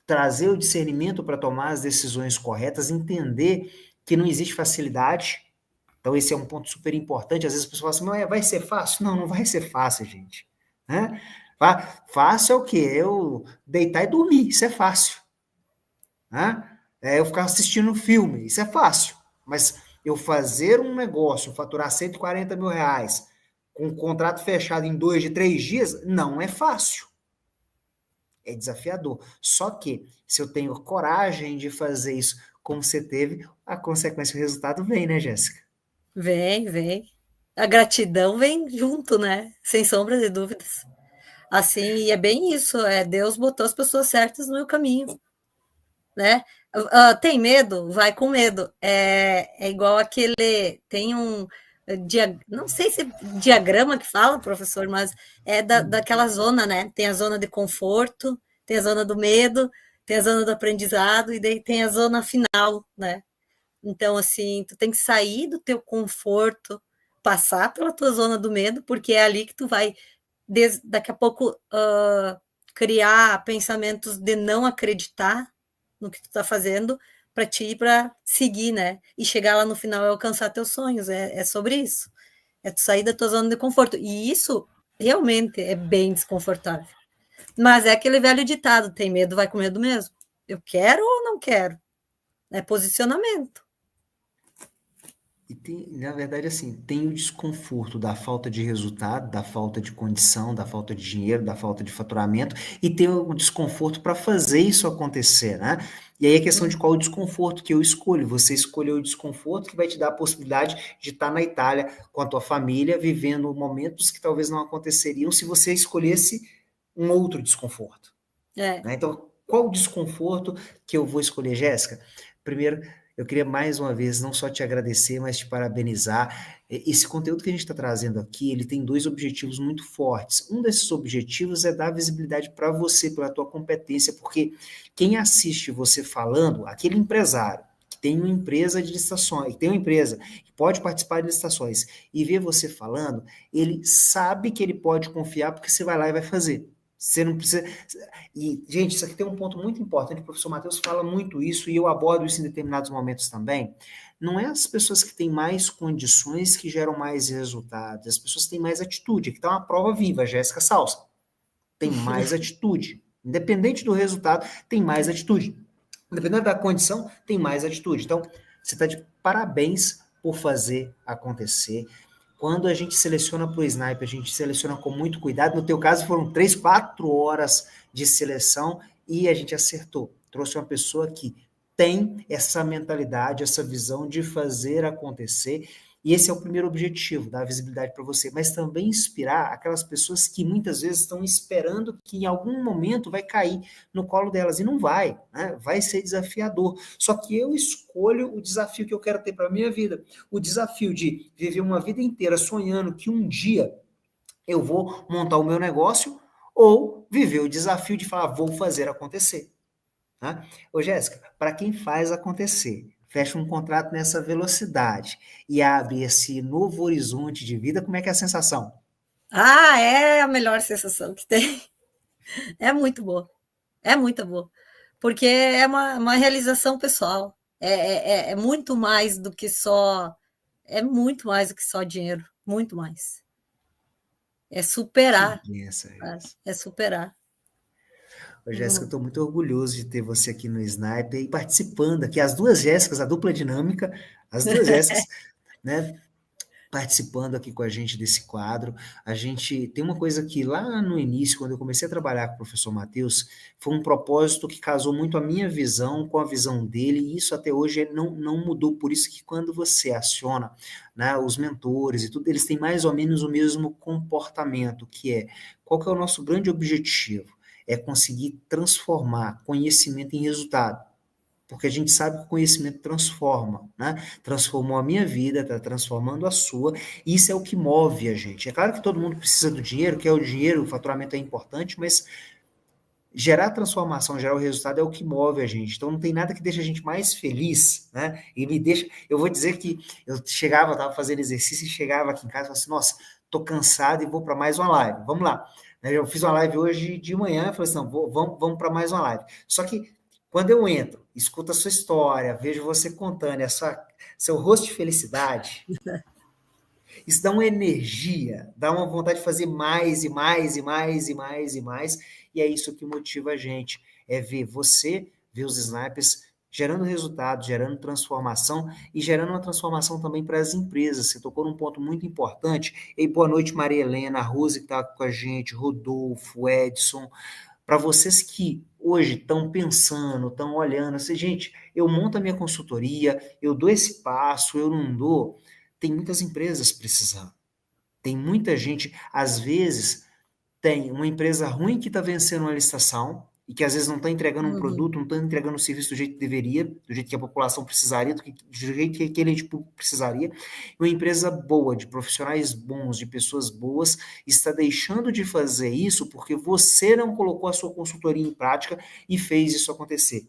trazer o discernimento para tomar as decisões corretas, entender que não existe facilidade. Então, esse é um ponto super importante. Às vezes as pessoas falam assim, vai ser fácil? Não, não vai ser fácil, gente. Né? Fácil é o quê? Eu deitar e dormir, isso é fácil. Né? Eu ficar assistindo filme, isso é fácil. Mas eu fazer um negócio, faturar 140 mil reais, com um contrato fechado em 2 de 3 dias, não é fácil. É desafiador. Só que, se eu tenho coragem de fazer isso como você teve, a consequência, o resultado vem, né, Jéssica? Vem. A gratidão vem junto, né? Sem sombra de dúvidas. Assim, e é bem isso, Deus botou as pessoas certas no meu caminho, né? Tem medo? Vai com medo. É igual aquele, tem não sei se é diagrama que fala, professor, mas é daquela zona, né? Tem a zona de conforto, tem a zona do medo, tem a zona do aprendizado, e daí tem a zona final, né? Então, assim, tu tem que sair do teu conforto, passar pela tua zona do medo, porque é ali que tu vai, daqui a pouco, criar pensamentos de não acreditar no que tu tá fazendo, para ti ir para seguir, né? E chegar lá no final e alcançar teus sonhos. É sobre isso. É tu sair da tua zona de conforto. E isso realmente é bem desconfortável. Mas é aquele velho ditado: tem medo, vai com medo mesmo. Eu quero ou não quero? É posicionamento. E na verdade, assim, tem o desconforto da falta de resultado, da falta de condição, da falta de dinheiro, da falta de faturamento, e tem o desconforto para fazer isso acontecer, né? E aí a questão de qual o desconforto que eu escolho. Você escolheu o desconforto que vai te dar a possibilidade de estar na Itália com a tua família, vivendo momentos que talvez não aconteceriam se você escolhesse um outro desconforto. Né? Então, qual o desconforto que eu vou escolher, Jéssica? Primeiro, eu queria mais uma vez não só te agradecer, mas te parabenizar. Esse conteúdo que a gente está trazendo aqui, ele tem 2 objetivos muito fortes. Um desses objetivos é dar visibilidade para você, pela tua competência, porque quem assiste você falando, aquele empresário que tem uma empresa de licitações, que tem uma empresa que pode participar de licitações e vê você falando, ele sabe que ele pode confiar porque você vai lá e vai fazer. Você não precisa. E, gente, isso aqui tem um ponto muito importante, o professor Matheus fala muito isso, e eu abordo isso em determinados momentos também. Não é as pessoas que têm mais condições que geram mais resultados, as pessoas que têm mais atitude. Aqui está uma prova viva, Jéssica Salsa. Tem mais atitude. Independente do resultado, tem mais atitude. Independente da condição, tem mais atitude. Então, você está de parabéns por fazer acontecer. Quando a gente seleciona para o sniper, a gente seleciona com muito cuidado. No teu caso, foram 3, 4 horas de seleção e a gente acertou. Trouxe uma pessoa que tem essa mentalidade, essa visão de fazer acontecer. E esse é o primeiro objetivo, dar visibilidade para você, mas também inspirar aquelas pessoas que muitas vezes estão esperando que em algum momento vai cair no colo delas, e não vai, né? Vai ser desafiador. Só que eu escolho o desafio que eu quero ter para a minha vida, o desafio de viver uma vida inteira sonhando que um dia eu vou montar o meu negócio, ou viver o desafio de falar, vou fazer acontecer. Tá? Ô, Jéssica, para quem faz acontecer, fecha um contrato nessa velocidade e abre esse novo horizonte de vida, como é que é a sensação? Ah, é a melhor sensação que tem. É muito boa. É muito boa. Porque é uma realização pessoal. É muito mais do que só. É muito mais do que só dinheiro. Muito mais. É Que superar. benção, Cara. Jéssica. É superar. Ô, Jéssica, eu Uhum. estou muito orgulhoso de ter você aqui no Sniper e participando aqui, as duas Jéssicas, a dupla dinâmica, as duas Jéssicas, né, participando aqui com a gente desse quadro. A gente tem uma coisa que lá no início, quando eu comecei a trabalhar com o professor Matheus, foi um propósito que casou muito a minha visão com a visão dele, e isso até hoje não mudou. Por isso que quando você aciona, né, os mentores e tudo, eles têm mais ou menos o mesmo comportamento, que é, qual que é o nosso grande objetivo? É conseguir transformar conhecimento em resultado, porque a gente sabe que o conhecimento transforma, né? Transformou a minha vida, está transformando a sua, e isso é o que move a gente. É claro que todo mundo precisa do dinheiro, quer o dinheiro, o faturamento é importante, mas gerar transformação, gerar o resultado é o que move a gente. Então não tem nada que deixe a gente mais feliz, né? E me deixa, eu vou dizer que eu chegava, estava fazendo exercício e chegava aqui em casa e falava assim, nossa, tô cansado e vou para mais uma live. Vamos lá. Eu fiz uma live hoje de manhã, falei assim, não, vamos para mais uma live. Só que quando eu entro, escuto a sua história, vejo você contando, seu rosto de felicidade, isso dá uma energia, dá uma vontade de fazer mais e mais e mais e mais e mais, e é isso que motiva a gente, é ver você, ver os snipers gerando resultado, gerando transformação e gerando uma transformação também para as empresas. Você tocou num ponto muito importante. E boa noite, Maria Helena, a Rose que está com a gente, Rodolfo, Edson, para vocês que hoje estão pensando, estão olhando, assim, gente, eu monto a minha consultoria, eu dou esse passo, eu não dou, tem muitas empresas precisando. Tem muita gente, às vezes, tem uma empresa ruim que está vencendo uma licitação e que às vezes não está entregando um Uhum. produto, não está entregando um serviço do jeito que deveria, do jeito que a população precisaria, do jeito que aquele ente público precisaria. E uma empresa boa, de profissionais bons, de pessoas boas, está deixando de fazer isso porque você não colocou a sua consultoria em prática e fez isso acontecer.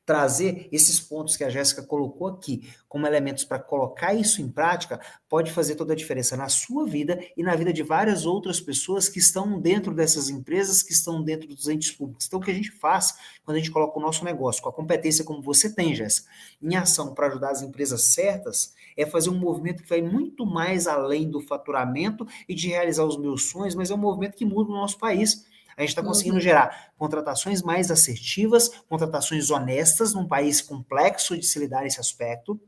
Trazer esses pontos que a Jéssica colocou aqui como elementos para colocar isso em prática pode fazer toda a diferença na sua vida e na vida de várias outras pessoas que estão dentro dessas empresas, que estão dentro dos entes públicos. Então, o que a gente faz quando a gente coloca o nosso negócio, com a competência como você tem, Jéssica, em ação para ajudar as empresas certas, é fazer um movimento que vai muito mais além do faturamento e de realizar os meus sonhos, mas é um movimento que muda o nosso país. A gente está conseguindo Uhum. gerar contratações mais assertivas, contratações honestas num país complexo de se lidar esse aspecto,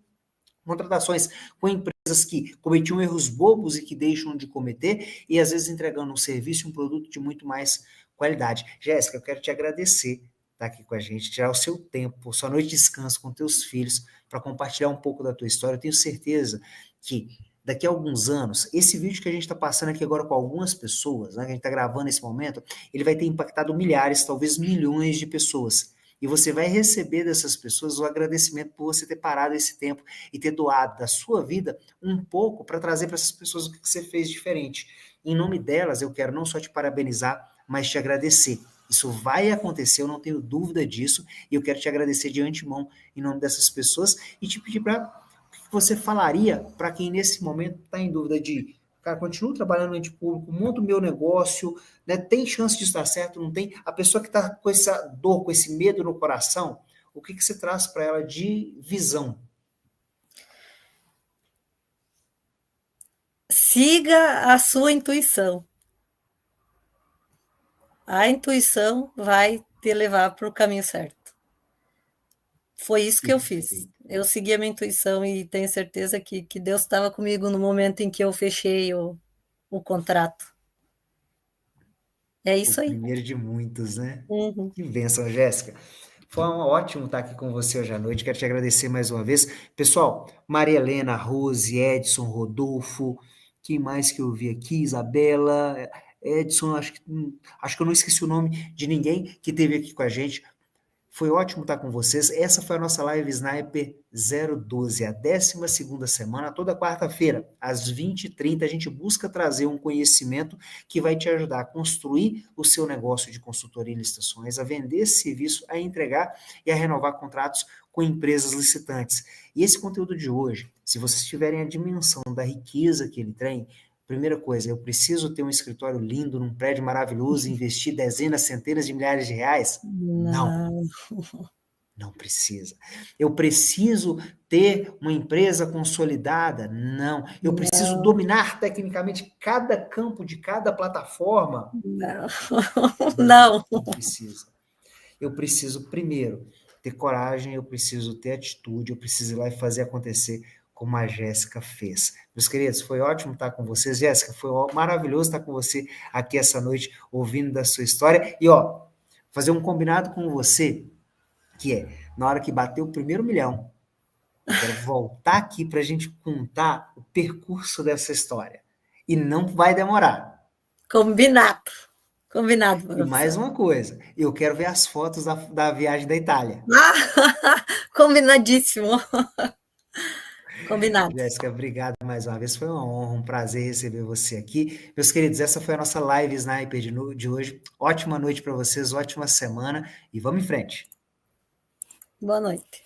contratações com empresas que cometiam erros bobos e que deixam de cometer, e às vezes entregando um serviço e um produto de muito mais qualidade. Jéssica, eu quero te agradecer estar aqui com a gente, tirar o seu tempo, sua noite de descanso com teus filhos, para compartilhar um pouco da tua história. Eu tenho certeza que daqui a alguns anos, esse vídeo que a gente está passando aqui agora com algumas pessoas, né, que a gente está gravando nesse momento, ele vai ter impactado milhares, talvez milhões de pessoas. E você vai receber dessas pessoas o agradecimento por você ter parado esse tempo e ter doado da sua vida um pouco para trazer para essas pessoas o que você fez diferente. Em nome delas, eu quero não só te parabenizar, mas te agradecer. Isso vai acontecer, eu não tenho dúvida disso, e eu quero te agradecer de antemão em nome dessas pessoas e te pedir para o que você falaria para quem nesse momento está em dúvida de, cara, continuo trabalhando no ente público, monto o meu negócio, né, tem chance de estar certo, não tem? A pessoa que está com essa dor, com esse medo no coração, o que você traz para ela de visão? Siga a sua intuição. A intuição vai te levar para o caminho certo. Foi isso que eu fiz. Perfeito. Eu segui a minha intuição e tenho certeza que Deus estava comigo no momento em que eu fechei o contrato. É O isso aí. primeiro de muitos, né? Uhum. Que bênção, Jéssica. Foi um ótimo estar aqui com você hoje à noite. Quero te agradecer mais uma vez. Pessoal, Maria Helena, Rose, Edson, Rodolfo, quem mais que eu vi aqui? Isabela, Edson, acho que eu não esqueci o nome de ninguém que esteve aqui com a gente. Foi ótimo estar com vocês. Essa foi a nossa Live Sniper 012, a 12ª semana, toda quarta-feira, às 20h30, a gente busca trazer um conhecimento que vai te ajudar a construir o seu negócio de consultoria e licitações, a vender esse serviço, a entregar e a renovar contratos com empresas licitantes. E esse conteúdo de hoje, se vocês tiverem a dimensão da riqueza que ele tem, primeira coisa, eu preciso ter um escritório lindo, num prédio maravilhoso, investir dezenas, centenas de milhares de reais? Não. Não. Não precisa. Eu preciso ter uma empresa consolidada? Não. Eu preciso Não, dominar tecnicamente cada campo de cada plataforma? não, Não, não. não precisa. Eu preciso, primeiro, ter coragem, eu preciso ter atitude, eu preciso ir lá e fazer acontecer como a Jéssica fez. Meus queridos, foi ótimo estar com vocês. Jéssica, foi maravilhoso estar com você aqui essa noite, ouvindo da sua história. E, ó, fazer um combinado com você, que é, na hora que bater o primeiro milhão, eu quero voltar aqui para a gente contar o percurso dessa história. E não vai demorar. Combinado. Combinado, E mais professor. uma coisa, eu quero ver as fotos da viagem da Itália. Ah, combinadíssimo. Combinado. Jéssica, obrigado mais uma vez. Foi uma honra, um prazer receber você aqui. Meus queridos, essa foi a nossa live Sniper de hoje. Ótima noite para vocês, ótima semana e vamos em frente. Boa noite.